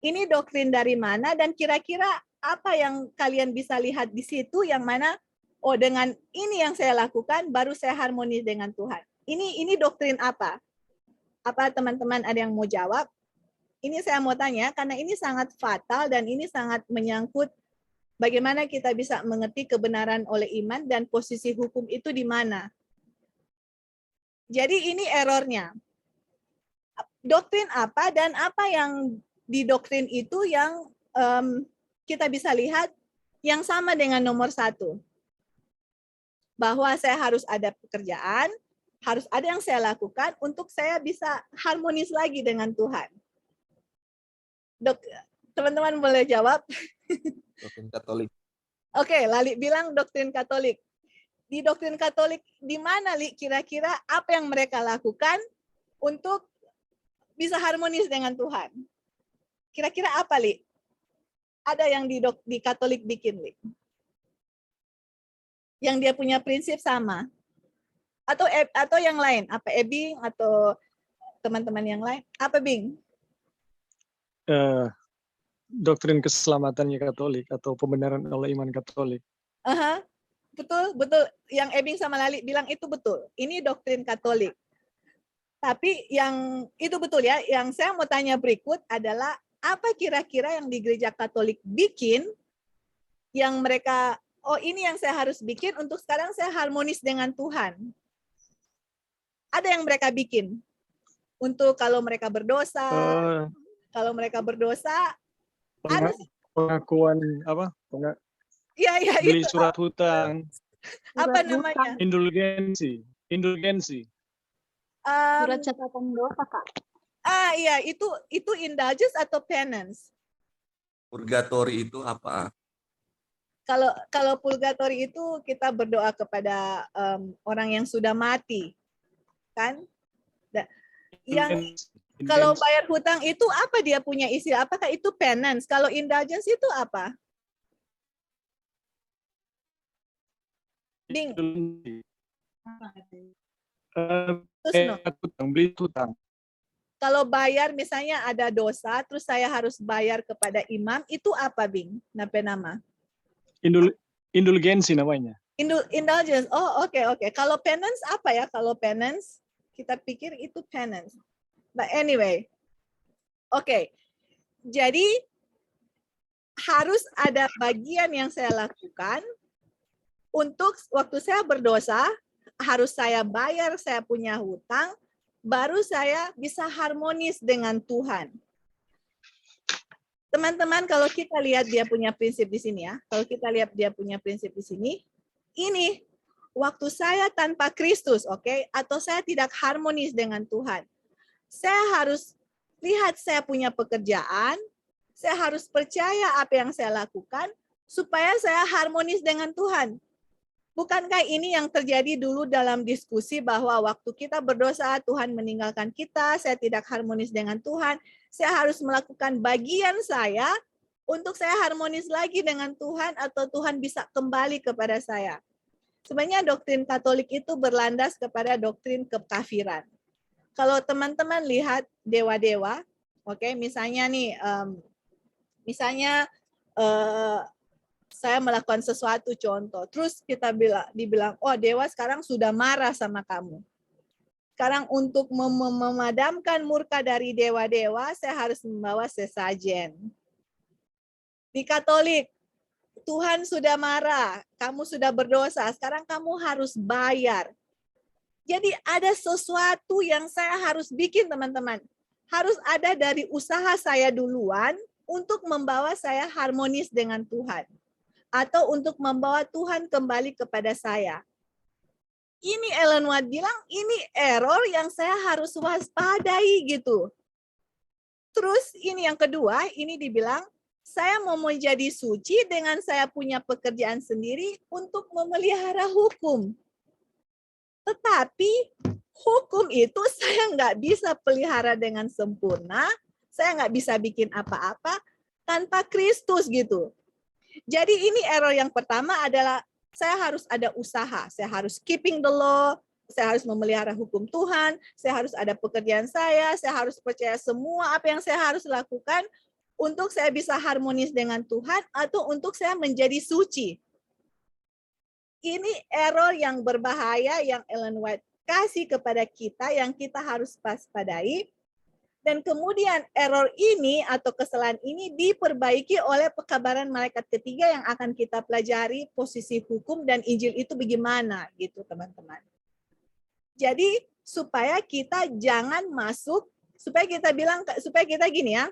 S1: Ini doktrin dari mana, dan kira-kira apa yang kalian bisa lihat di situ yang mana, oh dengan ini yang saya lakukan baru saya harmonis dengan Tuhan. Ini doktrin apa? Apa teman-teman ada yang mau jawab? ini saya mau tanya, karena ini sangat fatal dan ini sangat menyangkut bagaimana kita bisa mengerti kebenaran oleh iman dan posisi hukum itu di mana. Jadi ini errornya. Doktrin apa dan apa yang di doktrin itu yang kita bisa lihat yang sama dengan nomor 1. Bahwa saya harus ada pekerjaan, harus ada yang saya lakukan untuk saya bisa harmonis lagi dengan Tuhan. Teman-teman boleh jawab?
S2: Doktrin Katolik.
S1: Oke, Lali bilang doktrin Katolik. Di doktrin Katolik, di mana, Li, kira-kira apa yang mereka lakukan untuk bisa harmonis dengan Tuhan? Kira-kira apa, Li? Ada yang di Katolik bikin, Li? Yang dia punya prinsip sama? Atau yang lain? Apa Ebing atau teman-teman yang lain? Apa, Bing?
S3: Doktrin keselamatannya Katolik atau pembenaran oleh iman Katolik.
S1: Betul, betul. Yang Ebing sama Lali bilang itu betul. Ini doktrin Katolik. Tapi yang itu betul ya. Yang saya mau tanya berikut adalah apa kira-kira yang di gereja Katolik bikin yang mereka, oh ini yang saya harus bikin untuk sekarang saya harmonis dengan Tuhan. Ada yang mereka bikin untuk kalau mereka berdosa, ada
S3: pengakuan apa?
S1: Iya,
S3: Beli
S1: itu.
S3: surat hutang.
S1: Apa namanya?
S3: Indulgensi.
S4: Surat catatan dosa, Kak.
S1: Iya, itu indulgence atau penance?
S2: Purgatori itu apa?
S1: Kalau purgatori itu kita berdoa kepada orang yang sudah mati, kan? Yang kalau bayar hutang itu apa dia punya istilah? Apakah itu penance? Kalau indulgence itu apa? Ding.
S3: Beli hutang.
S1: Kalau bayar misalnya ada dosa, terus saya harus bayar kepada imam, itu apa, Bing? Nama?
S3: Indulgensi namanya.
S1: Indulgence. Oh, oke. Kalau penance apa ya? Kalau penance, kita pikir itu penance. But anyway, oke. Jadi harus ada bagian yang saya lakukan untuk waktu saya berdosa, harus saya bayar, saya punya hutang, baru saya bisa harmonis dengan Tuhan. Teman-teman, kalau kita lihat dia punya prinsip di sini ya, kalau kita lihat dia punya prinsip di sini, ini waktu saya tanpa Kristus, oke, atau saya tidak harmonis dengan Tuhan, saya harus lihat saya punya pekerjaan, saya harus percaya apa yang saya lakukan, supaya saya harmonis dengan Tuhan. Bukankah ini yang terjadi dulu dalam diskusi bahwa waktu kita berdosa, Tuhan meninggalkan kita, saya tidak harmonis dengan Tuhan, saya harus melakukan bagian saya untuk saya harmonis lagi dengan Tuhan atau Tuhan bisa kembali kepada saya. Sebenarnya doktrin Katolik itu berlandas kepada doktrin kekafiran. Kalau teman-teman lihat dewa-dewa, oke, misalnya nih, saya melakukan sesuatu contoh, terus kita dibilang, oh dewa sekarang sudah marah sama kamu. Sekarang untuk memadamkan murka dari dewa-dewa, saya harus membawa sesajen. Di Katolik, Tuhan sudah marah, kamu sudah berdosa, sekarang kamu harus bayar. Jadi ada sesuatu yang saya harus bikin, teman-teman. Harus ada dari usaha saya duluan untuk membawa saya harmonis dengan Tuhan. Atau untuk membawa Tuhan kembali kepada saya. Ini Ellen White bilang, ini error yang saya harus waspadai gitu. Terus ini yang kedua, ini dibilang, saya mau menjadi suci dengan saya punya pekerjaan sendiri untuk memelihara hukum. Tetapi hukum itu saya nggak bisa pelihara dengan sempurna, saya nggak bisa bikin apa-apa tanpa Kristus gitu. Jadi ini error yang pertama adalah saya harus ada usaha, saya harus keeping the law, saya harus memelihara hukum Tuhan, saya harus ada pekerjaan saya harus percaya semua apa yang saya harus lakukan untuk saya bisa harmonis dengan Tuhan atau untuk saya menjadi suci. Ini error yang berbahaya yang Ellen White kasih kepada kita yang kita harus waspadai. Dan kemudian error ini atau kesalahan ini diperbaiki oleh pekabaran malaikat ketiga yang akan kita pelajari posisi hukum dan Injil itu bagaimana gitu teman-teman. Jadi supaya kita jangan masuk, supaya kita gini ya,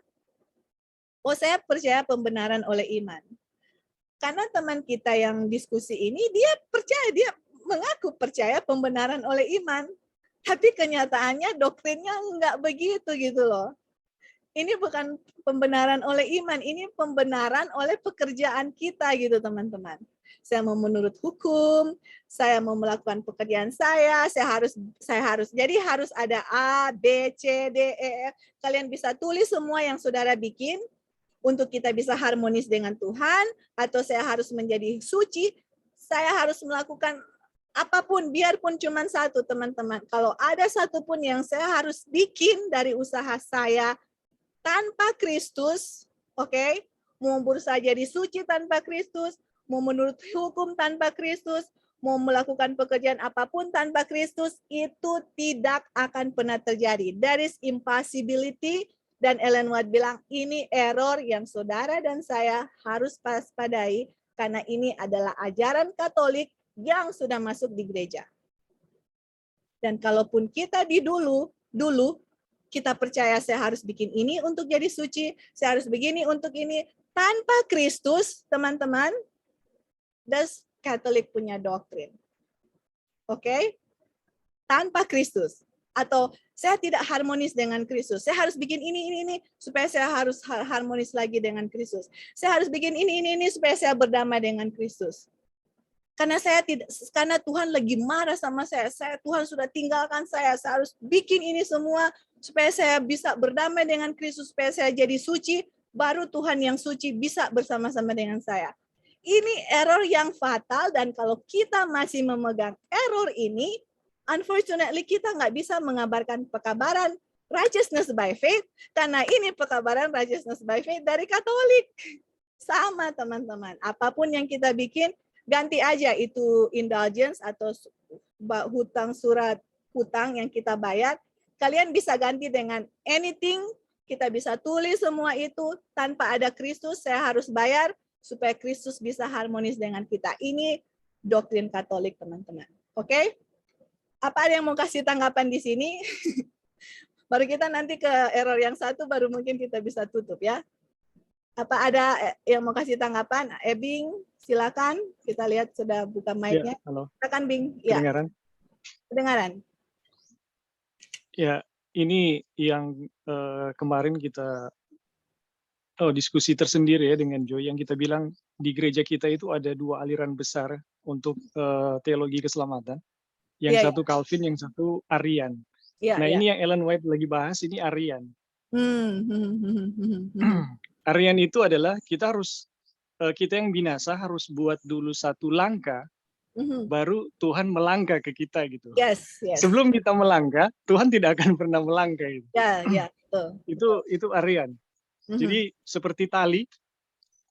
S1: oh saya percaya pembenaran oleh iman. Karena teman kita yang diskusi ini dia mengaku percaya pembenaran oleh iman. Tapi kenyataannya doktrinnya enggak begitu gitu loh. Ini bukan pembenaran oleh iman, ini pembenaran oleh pekerjaan kita gitu teman-teman. Saya mau menurut hukum, saya mau melakukan pekerjaan saya harus. Jadi harus ada A, B, C, D, E, F. Kalian bisa tulis semua yang saudara bikin untuk kita bisa harmonis dengan Tuhan, atau saya harus menjadi suci, saya harus melakukan apapun, biarpun cuma satu teman-teman. Kalau ada satu pun yang saya harus bikin dari usaha saya tanpa Kristus, oke? Mau berusaha jadi suci tanpa Kristus, mau menurut hukum tanpa Kristus, mau melakukan pekerjaan apapun tanpa Kristus, itu tidak akan pernah terjadi. That is impossibility, dan Ellen White bilang ini error yang saudara dan saya harus waspadai, karena ini adalah ajaran Katolik yang sudah masuk di gereja. Dan kalaupun kita dulu kita percaya saya harus bikin ini untuk jadi suci, saya harus begini untuk ini, tanpa Kristus, teman-teman, das Katolik punya doktrin. Oke? Tanpa Kristus. Atau saya tidak harmonis dengan Kristus. Saya harus bikin ini supaya saya harus harmonis lagi dengan Kristus. Saya harus bikin ini supaya saya berdamai dengan Kristus. Karena Tuhan lagi marah sama saya. Tuhan sudah tinggalkan saya harus bikin ini semua supaya saya bisa berdamai dengan Kristus, supaya saya jadi suci, baru Tuhan yang suci bisa bersama-sama dengan saya. Ini error yang fatal, dan kalau kita masih memegang error ini, unfortunately kita nggak bisa mengabarkan pekabaran righteousness by faith, karena ini pekabaran righteousness by faith dari Katolik. Sama teman-teman, apapun yang kita bikin, ganti aja itu indulgence atau surat hutang yang kita bayar. Kalian bisa ganti dengan anything. Kita bisa tulis semua itu tanpa ada Kristus. Saya harus bayar supaya Kristus bisa harmonis dengan kita. Ini doktrin Katolik teman-teman. Oke? Apa ada yang mau kasih tanggapan di sini? Baru kita nanti ke error yang satu, baru mungkin kita bisa tutup ya. Apa ada yang mau kasih tanggapan? Ebing, silakan. Kita lihat sudah buka mic-nya.
S3: Ya, halo.
S1: Silakan, Bing. Ya.
S3: Kedengaran?
S1: Kedengaran.
S3: Ya, ini yang kemarin kita diskusi tersendiri ya dengan Joy, yang kita bilang di gereja kita itu ada dua aliran besar untuk teologi keselamatan. Yang satu Calvin, yang satu Arian. Ini yang Ellen White lagi bahas, ini Arian. Arian itu adalah kita yang binasa harus buat dulu satu langkah, baru Tuhan melangkah ke kita gitu.
S1: Yes.
S3: Sebelum kita melangkah, Tuhan tidak akan pernah melangkah gitu.
S1: Betul.
S3: Itu Arian. Jadi seperti tali,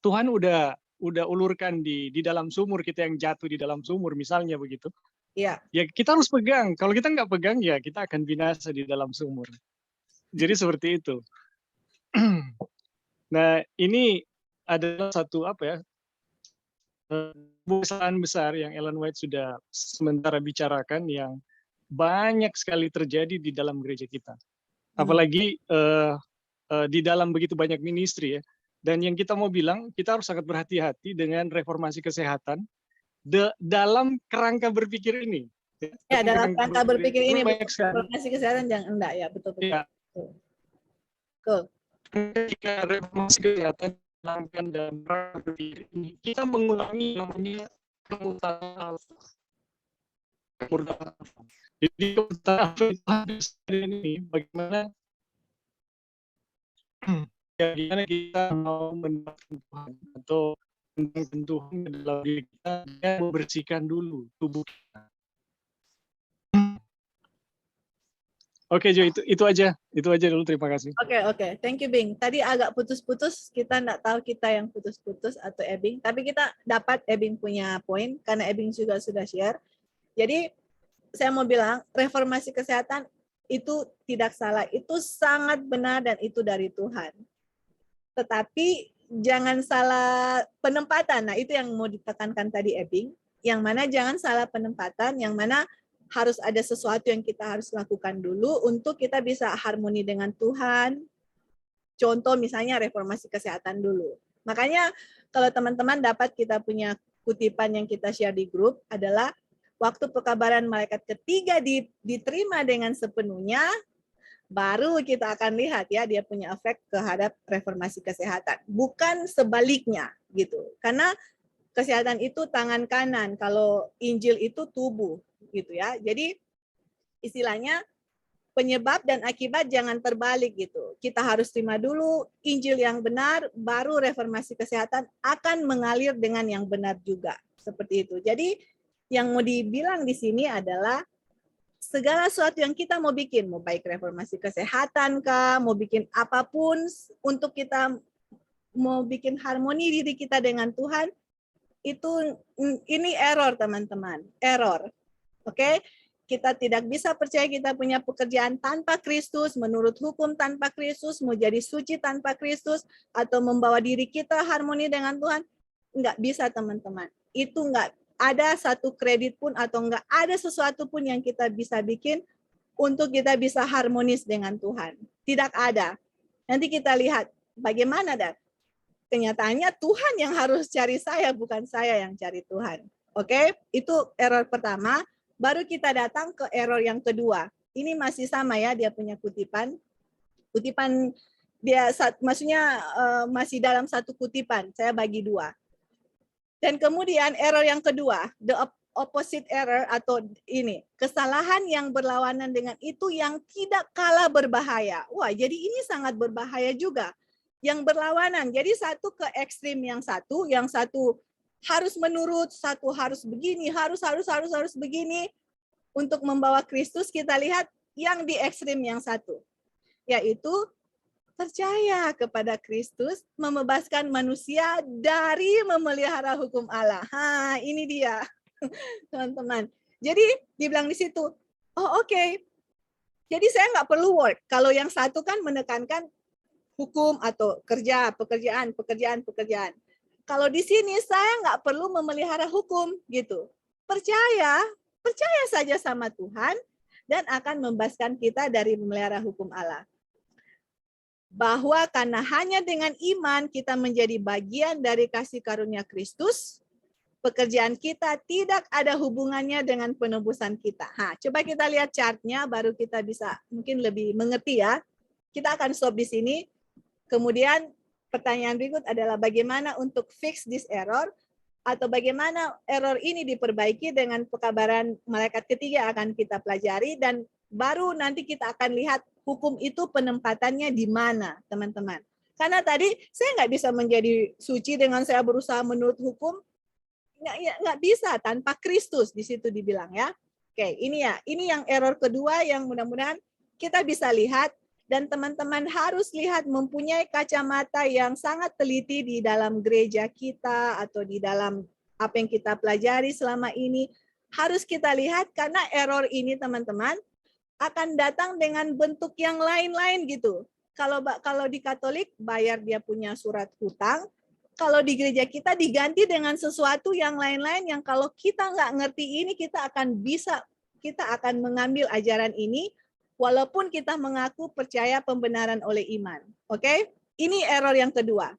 S3: Tuhan udah ulurkan di dalam sumur, kita yang jatuh di dalam sumur misalnya begitu. Ya kita harus pegang. Kalau kita nggak pegang ya kita akan binasa di dalam sumur. Jadi seperti itu. Nah, ini adalah satu kesalahan besar yang Ellen White sudah sementara bicarakan, yang banyak sekali terjadi di dalam gereja kita. Apalagi di dalam begitu banyak ministry ya. Dan yang kita mau bilang, kita harus sangat berhati-hati dengan reformasi kesehatan dalam kerangka berpikir ini.
S1: Ya, dalam kerangka berpikir ini reformasi kesehatan jangan enggak ya, betul.
S3: Ya.
S1: Betul.
S3: Ketika reformasi kesehatan dilakukan dalam kerangka berpikir ini, kita mengulangi namanya kemurtaan alfa. Jadi kemurtaan alfa itu ini bagaimana kita mau mendapatkan Tuhan atau mendapatkan Tuhan dalam diri kita, dia membersihkan dulu tubuh kita. Oke, Jo, itu aja dulu, terima kasih.
S1: Oke. Thank you, Bing. Tadi agak putus-putus, kita nggak tahu kita yang putus-putus atau Ebing, tapi kita dapat Ebing punya poin, karena Ebing juga sudah share. Jadi, saya mau bilang, reformasi kesehatan itu tidak salah, itu sangat benar dan itu dari Tuhan. Tetapi jangan salah penempatan. Nah, itu yang mau ditekankan tadi Ebing. Yang mana jangan salah penempatan, yang mana harus ada sesuatu yang kita harus lakukan dulu untuk kita bisa harmoni dengan Tuhan. Contoh misalnya reformasi kesehatan dulu. Makanya kalau teman-teman dapat kita punya kutipan yang kita share di grup adalah waktu pekabaran malaikat ketiga diterima dengan sepenuhnya, baru kita akan lihat ya dia punya efek terhadap reformasi kesehatan. Bukan sebaliknya gitu. Karena kesehatan itu tangan kanan, kalau Injil itu tubuh gitu ya. Jadi istilahnya penyebab dan akibat jangan terbalik gitu. Kita harus terima dulu Injil yang benar, baru reformasi kesehatan akan mengalir dengan yang benar juga. Seperti itu. Jadi yang mau dibilang di sini adalah segala sesuatu yang kita mau bikin, mau baik reformasi kesehatan kah, mau bikin apapun untuk kita mau bikin harmoni diri kita dengan Tuhan, itu ini error teman-teman, error. Oke? Kita tidak bisa percaya kita punya pekerjaan tanpa Kristus, menurut hukum tanpa Kristus, mau jadi suci tanpa Kristus, atau membawa diri kita harmoni dengan Tuhan. Enggak bisa teman-teman. Itu enggak ada satu kredit pun atau enggak ada sesuatu pun yang kita bisa bikin untuk kita bisa harmonis dengan Tuhan. Tidak ada. Nanti kita lihat bagaimana dan kenyataannya Tuhan yang harus cari saya, bukan saya yang cari Tuhan. Oke? Itu error pertama. Baru kita datang ke error yang kedua. Ini masih sama ya, dia punya kutipan. Kutipan dia maksudnya masih dalam satu kutipan. Saya bagi dua. Dan kemudian error yang kedua, the opposite error atau ini, kesalahan yang berlawanan dengan itu yang tidak kalah berbahaya. Wah, jadi ini sangat berbahaya juga. Yang berlawanan, jadi satu ke ekstrim yang satu harus menurut, satu harus begini, harus begini. Untuk membawa Kristus kita lihat yang di ekstrim yang satu, yaitu percaya kepada Kristus, membebaskan manusia dari memelihara hukum Allah. Ini dia, teman-teman. Jadi dibilang di situ, oh oke. Jadi saya nggak perlu work. Kalau yang satu kan menekankan hukum atau pekerjaan. Kalau di sini saya nggak perlu memelihara hukum gitu. Percaya saja sama Tuhan dan akan membebaskan kita dari memelihara hukum Allah. Bahwa karena hanya dengan iman kita menjadi bagian dari kasih karunia Kristus, pekerjaan kita tidak ada hubungannya dengan penebusan kita. Coba kita lihat chartnya, baru kita bisa mungkin lebih mengerti ya. Kita akan stop di sini. Kemudian pertanyaan berikut adalah bagaimana untuk fix this error, atau bagaimana error ini diperbaiki dengan pekabaran malaikat ketiga akan kita pelajari, dan baru nanti kita akan lihat hukum itu penempatannya di mana, teman-teman. Karena tadi saya nggak bisa menjadi suci dengan saya berusaha menurut hukum. Nggak bisa tanpa Kristus, di situ dibilang ya. Oke, ini yang error kedua yang mudah-mudahan kita bisa lihat, dan teman-teman harus lihat mempunyai kacamata yang sangat teliti di dalam gereja kita atau di dalam apa yang kita pelajari selama ini. Harus kita lihat karena error ini teman-teman akan datang dengan bentuk yang lain-lain gitu. Kalau di Katolik bayar dia punya surat hutang, kalau di gereja kita diganti dengan sesuatu yang lain-lain yang kalau kita nggak ngerti ini kita akan mengambil ajaran ini walaupun kita mengaku percaya pembenaran oleh iman. Oke? Ini error yang kedua.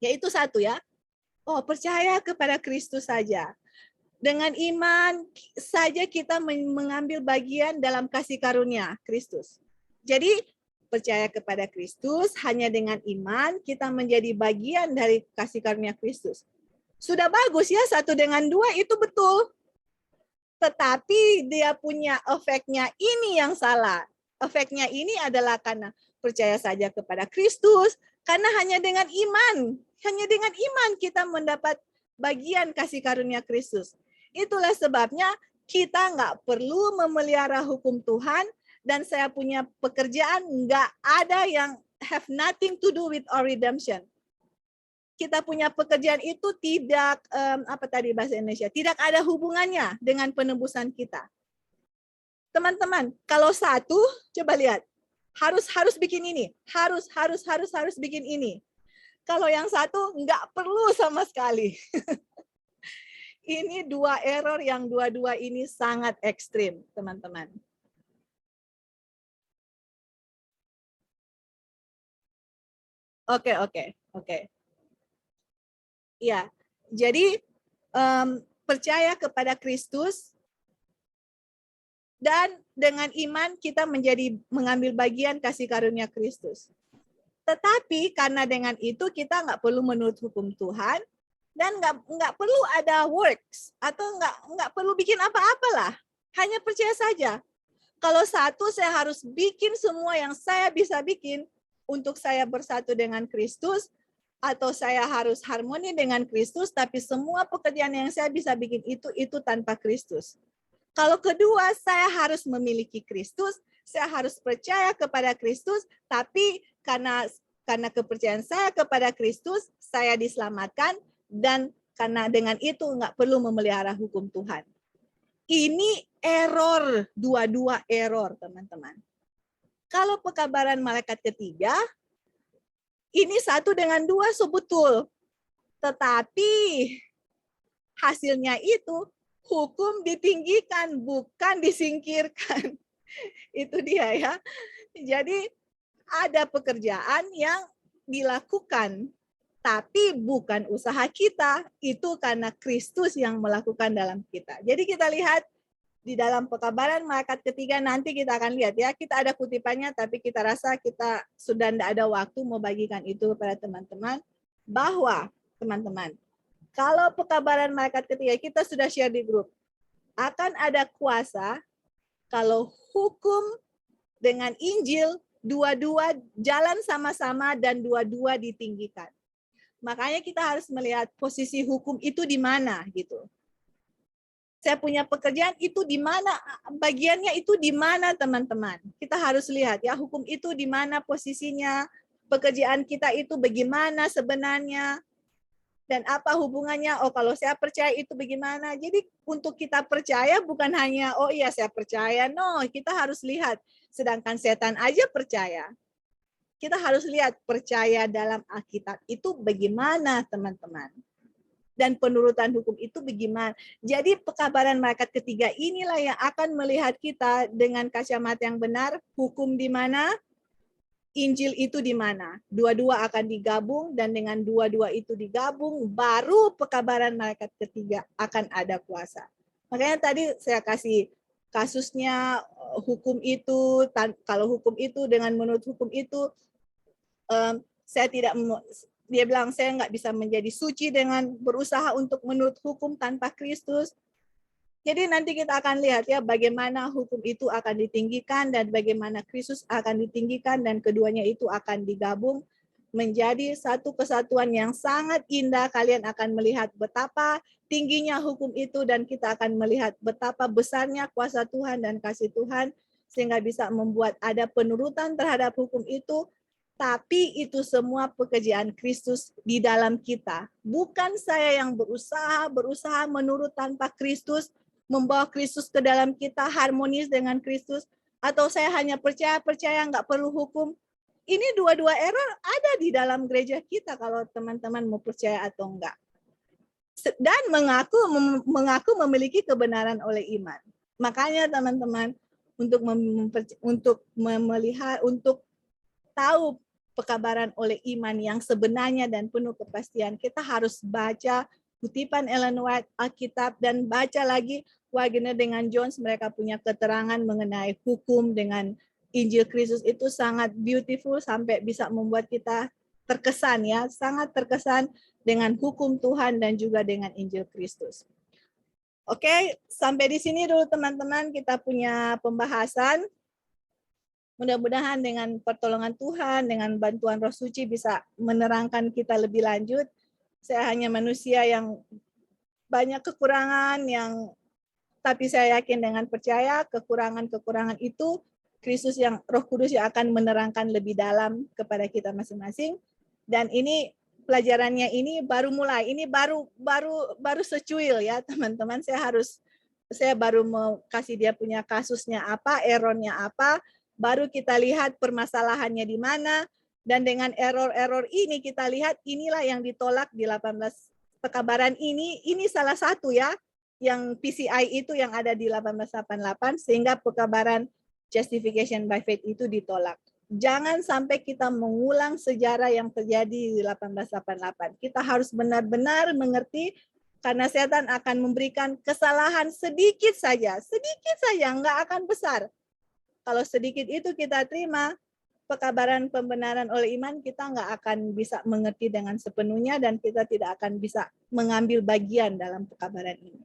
S1: Yaitu satu ya. Oh, percaya kepada Kristus saja. Dengan iman saja kita mengambil bagian dalam kasih karunia Kristus. Jadi percaya kepada Kristus, hanya dengan iman kita menjadi bagian dari kasih karunia Kristus. Sudah bagus ya, 1 dengan 2 itu betul. Tetapi dia punya efeknya ini yang salah. Efeknya ini adalah karena percaya saja kepada Kristus, karena hanya dengan iman kita mendapat bagian kasih karunia Kristus. Itulah sebabnya kita nggak perlu memelihara hukum Tuhan, dan saya punya pekerjaan nggak ada yang have nothing to do with our redemption. Kita punya pekerjaan itu tidak bahasa Indonesia, tidak ada hubungannya dengan penebusan kita. Teman-teman, kalau satu, coba lihat. Harus bikin ini. Harus bikin ini. Kalau yang satu, nggak perlu sama sekali. Ini dua error yang dua-dua ini sangat ekstrim, teman-teman. Oke. Ya, jadi percaya kepada Kristus dan dengan iman kita mengambil bagian kasih karunia Kristus. Tetapi karena dengan itu kita nggak perlu menurut hukum Tuhan dan nggak perlu ada works atau nggak perlu bikin apa-apalah, hanya percaya saja. Kalau satu saya harus bikin semua yang saya bisa bikin untuk saya bersatu dengan Kristus, atau saya harus harmoni dengan Kristus, tapi semua pekerjaan yang saya bisa bikin itu tanpa Kristus. Kalau kedua, saya harus memiliki Kristus, saya harus percaya kepada Kristus, tapi karena kepercayaan saya kepada Kristus, saya diselamatkan, dan karena dengan itu nggak perlu memelihara hukum Tuhan. Ini error, dua-dua error, teman-teman. Kalau pekabaran malaikat ketiga, ini satu dengan dua betul. Tetapi hasilnya itu hukum ditinggikan, bukan disingkirkan. Itu dia ya. Jadi ada pekerjaan yang dilakukan, tapi bukan usaha kita. Itu karena Kristus yang melakukan dalam kita. Jadi kita lihat di dalam pekabaran malaikat ketiga, nanti kita akan lihat ya, kita ada kutipannya, tapi kita rasa kita sudah tidak ada waktu mau bagikan itu kepada teman-teman, bahwa teman-teman, kalau pekabaran malaikat ketiga kita sudah share di grup, akan ada kuasa kalau hukum dengan Injil dua-dua jalan sama-sama dan dua-dua ditinggikan. Makanya kita harus melihat posisi hukum itu di mana gitu. Saya punya pekerjaan itu di mana, bagiannya itu di mana, teman-teman. Kita harus lihat ya, hukum itu di mana posisinya, pekerjaan kita itu bagaimana sebenarnya, dan apa hubungannya. Oh, kalau saya percaya itu bagaimana. Jadi untuk kita percaya bukan hanya, oh iya saya percaya. No, kita harus lihat. Sedangkan setan aja percaya. Kita harus lihat percaya dalam Alkitab itu bagaimana, teman-teman. Dan penurutan hukum itu bagaimana. Jadi pekabaran malaikat ketiga inilah yang akan melihat kita dengan kacamata yang benar, hukum di mana, Injil itu di mana. Dua-dua akan digabung, dan dengan dua-dua itu digabung, baru pekabaran malaikat ketiga akan ada kuasa. Makanya tadi saya kasih kasusnya hukum itu, kalau hukum itu dengan menurut hukum itu, saya tidak, dia bilang saya nggak bisa menjadi suci dengan berusaha untuk menurut hukum tanpa Kristus. Jadi nanti kita akan lihat ya bagaimana hukum itu akan ditinggikan dan bagaimana Kristus akan ditinggikan, dan keduanya itu akan digabung menjadi satu kesatuan yang sangat indah. Kalian akan melihat betapa tingginya hukum itu, dan kita akan melihat betapa besarnya kuasa Tuhan dan kasih Tuhan, sehingga bisa membuat ada penurutan terhadap hukum itu. Tapi itu semua pekerjaan Kristus di dalam kita. Bukan saya yang berusaha menurut tanpa Kristus, membawa Kristus ke dalam kita, harmonis dengan Kristus, atau saya hanya percaya nggak perlu hukum. Ini dua-dua error ada di dalam gereja kita kalau teman-teman mau percaya atau enggak. Dan mengaku memiliki kebenaran oleh iman. Makanya teman-teman, untuk melihat, untuk tahu pekabaran oleh iman yang sebenarnya dan penuh kepastian, kita harus baca kutipan Ellen White, Alkitab, dan baca lagi Wagner dengan Jones. Mereka punya keterangan mengenai hukum dengan Injil Kristus. Itu sangat beautiful sampai bisa membuat kita terkesan ya, sangat terkesan dengan hukum Tuhan dan juga dengan Injil Kristus. Oke, sampai di sini dulu teman-teman kita punya pembahasan. Mudah-mudahan dengan pertolongan Tuhan, dengan bantuan Roh Suci bisa menerangkan kita lebih lanjut. Saya hanya manusia yang banyak kekurangan, tapi saya yakin dengan percaya kekurangan-kekurangan itu Kristus yang Roh Kudus yang akan menerangkan lebih dalam kepada kita masing-masing. Dan ini pelajarannya ini baru mulai, ini baru secuil ya teman-teman. Saya harus saya baru mau kasih dia punya kasusnya apa, errornya apa, baru kita lihat permasalahannya di mana, dan dengan error-error ini kita lihat inilah yang ditolak di 18 pekabaran ini salah satu ya, yang PCI itu yang ada di 1888 sehingga pekabaran justification by faith itu ditolak. Jangan sampai kita mengulang sejarah yang terjadi di 1888. Kita harus benar-benar mengerti karena setan akan memberikan kesalahan sedikit saja, nggak akan besar. Kalau sedikit itu kita terima, pekabaran pembenaran oleh iman, kita nggak akan bisa mengerti dengan sepenuhnya dan kita tidak akan bisa mengambil bagian dalam pekabaran ini.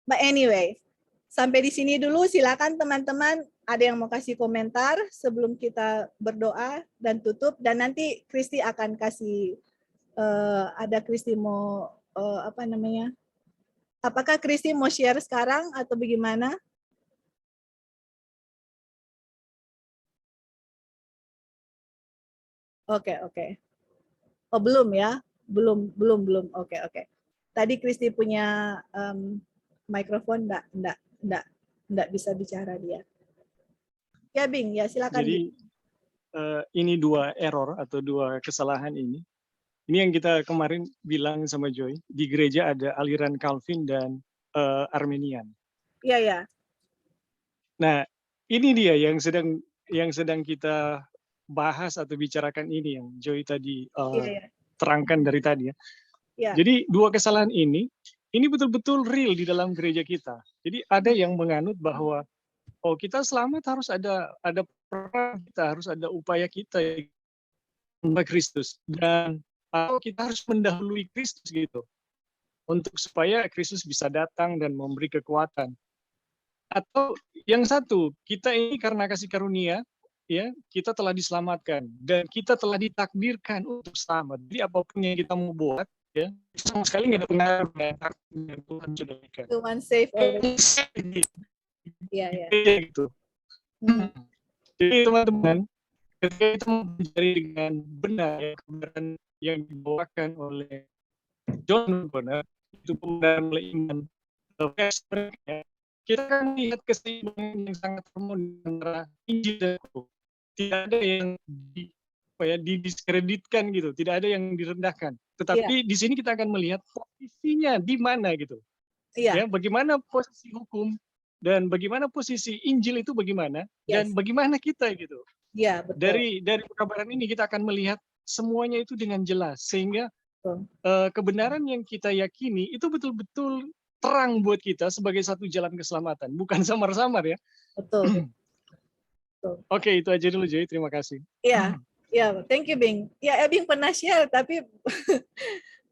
S1: But anyway, sampai di sini dulu. Silakan teman-teman, ada yang mau kasih komentar sebelum kita berdoa dan tutup. Dan nanti Kristi akan kasih, ada Kristi mau apakah Kristi mau share sekarang atau bagaimana? Oke. Oh, belum ya? Belum. Oke. Tadi Kristi punya mikrofon, enggak bisa bicara dia. Ya, Bing, ya silakan.
S3: Jadi ini dua error atau dua kesalahan ini. Ini yang kita kemarin bilang sama Joy, di gereja ada aliran Calvin dan Arminian.
S1: Iya.
S3: Nah, ini dia yang sedang kita bahas atau bicarakan ini yang Joy tadi terangkan dari tadi ya.
S1: Iya.
S3: Jadi dua kesalahan ini betul-betul real di dalam gereja kita. Jadi ada yang menganut bahwa kita selamat harus ada peran kita, harus ada upaya kita untuk Kristus, dan kita harus mendahului Kristus gitu untuk supaya Kristus bisa datang dan memberi kekuatan. Atau yang satu, kita ini karena kasih karunia ya, kita telah diselamatkan dan kita telah ditakdirkan untuk selamat. Jadi apapun yang kita mau buat ya, sama sekali nggak ada pengaruh yang Tuhan sudah berikan.
S1: Tuhan save already. Iya.
S3: Gitu. Jadi teman-teman, ketika kita mencari dengan benar ya, kebenaran yang dibawakan oleh John Bonner, itu kebenaran oleh iman, kita akan melihat keseimbangan yang sangat harmonis antara Injil dan Hukum. Tidak ada yang didiskreditkan gitu, tidak ada yang direndahkan. Tetapi di sini kita akan melihat posisinya di mana gitu.
S1: Iya.
S3: Ya, bagaimana posisi hukum dan bagaimana posisi Injil itu bagaimana dan bagaimana kita gitu.
S1: Iya, betul.
S3: Dari pekabaran ini kita akan melihat semuanya itu dengan jelas sehingga kebenaran yang kita yakini itu betul-betul terang buat kita sebagai satu jalan keselamatan, bukan samar-samar ya.
S1: Betul.
S3: Oke, itu aja dulu Joy, terima kasih.
S1: Iya, thank you Bing. Ya, Bing pernah share tapi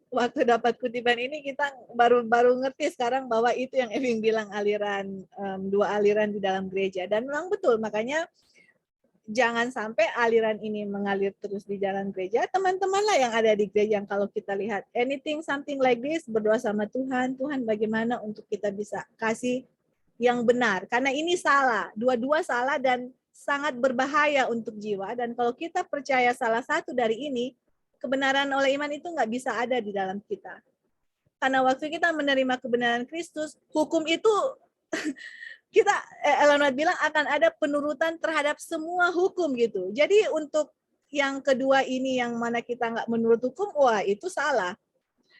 S1: waktu dapat kutipan ini kita baru ngerti sekarang bahwa itu yang Bing bilang dua aliran di dalam gereja, dan memang betul. Makanya jangan sampai aliran ini mengalir terus di jalan gereja. Teman-teman lah yang ada di gereja yang kalau kita lihat something like this, berdoa sama Tuhan, bagaimana untuk kita bisa kasih yang benar. Karena ini salah, dua-dua salah dan sangat berbahaya untuk jiwa. Dan kalau kita percaya salah satu dari ini, kebenaran oleh iman itu nggak bisa ada di dalam kita. Karena waktu kita menerima kebenaran Kristus, hukum itu kita Ellen White bilang akan ada penurutan terhadap semua hukum gitu. Jadi untuk yang kedua ini yang mana kita nggak menurut hukum, wah itu salah.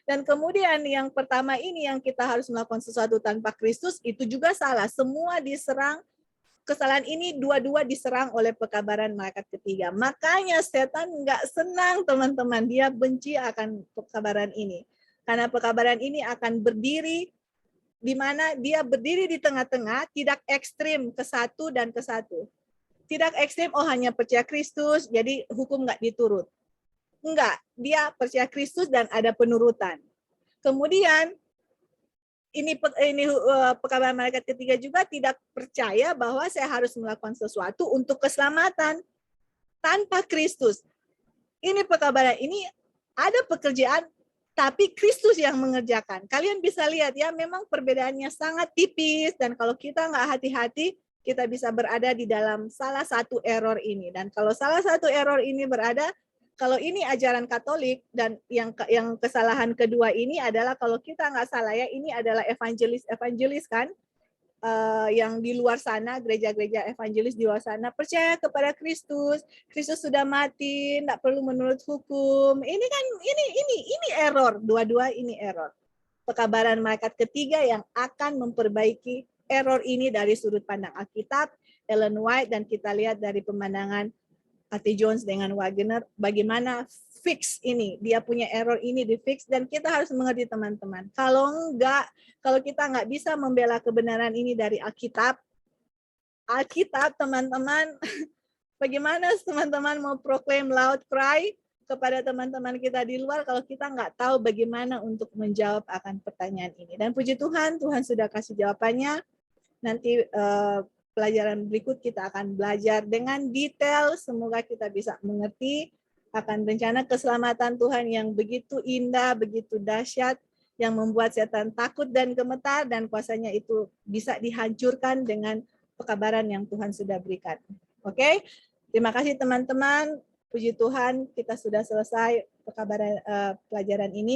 S1: Dan kemudian yang pertama ini yang kita harus melakukan sesuatu tanpa Kristus, itu juga salah. Semua diserang, kesalahan ini dua-dua diserang oleh pekabaran malaikat ketiga. Makanya setan nggak senang teman-teman, dia benci akan pekabaran ini. Karena pekabaran ini akan berdiri di mana dia berdiri di tengah-tengah, tidak ekstrim ke satu dan ke satu. Tidak ekstrim, hanya percaya Kristus, jadi hukum nggak diturut. Enggak, dia percaya Kristus dan ada penurutan. Kemudian, ini pekabaran malaikat ketiga juga tidak percaya bahwa saya harus melakukan sesuatu untuk keselamatan tanpa Kristus. Ini pekabaran ini ada pekerjaan, tapi Kristus yang mengerjakan. Kalian bisa lihat ya, memang perbedaannya sangat tipis, dan kalau kita nggak hati-hati, kita bisa berada di dalam salah satu error ini. Dan kalau salah satu error ini berada, kalau ini ajaran Katolik, dan yang kesalahan kedua ini adalah kalau kita nggak salah ya, ini adalah evangelis kan, yang di luar sana, gereja-gereja evangelis di luar sana, percaya kepada Kristus, Kristus sudah mati, tidak perlu menurut hukum. Ini kan ini error, dua-dua ini error. Pekabaran malaikat ketiga yang akan memperbaiki error ini dari sudut pandang Alkitab, Ellen White, dan kita lihat dari pemandangan A.T. Jones dengan Wagner, bagaimana fix ini, dia punya error ini di fix, dan kita harus mengerti teman-teman. Kalau kita nggak bisa membela kebenaran ini dari Alkitab teman-teman, bagaimana teman-teman mau proclaim loud cry kepada teman-teman kita di luar kalau kita nggak tahu bagaimana untuk menjawab akan pertanyaan ini. Dan puji Tuhan, Tuhan sudah kasih jawabannya. Nanti pelajaran berikut kita akan belajar dengan detail. Semoga kita bisa mengerti akan rencana keselamatan Tuhan yang begitu indah, begitu dahsyat, yang membuat setan takut dan gemetar, dan kuasanya itu bisa dihancurkan dengan pekabaran yang Tuhan sudah berikan. Oke? Terima kasih teman-teman. Puji Tuhan, kita sudah selesai pekabaran pelajaran ini.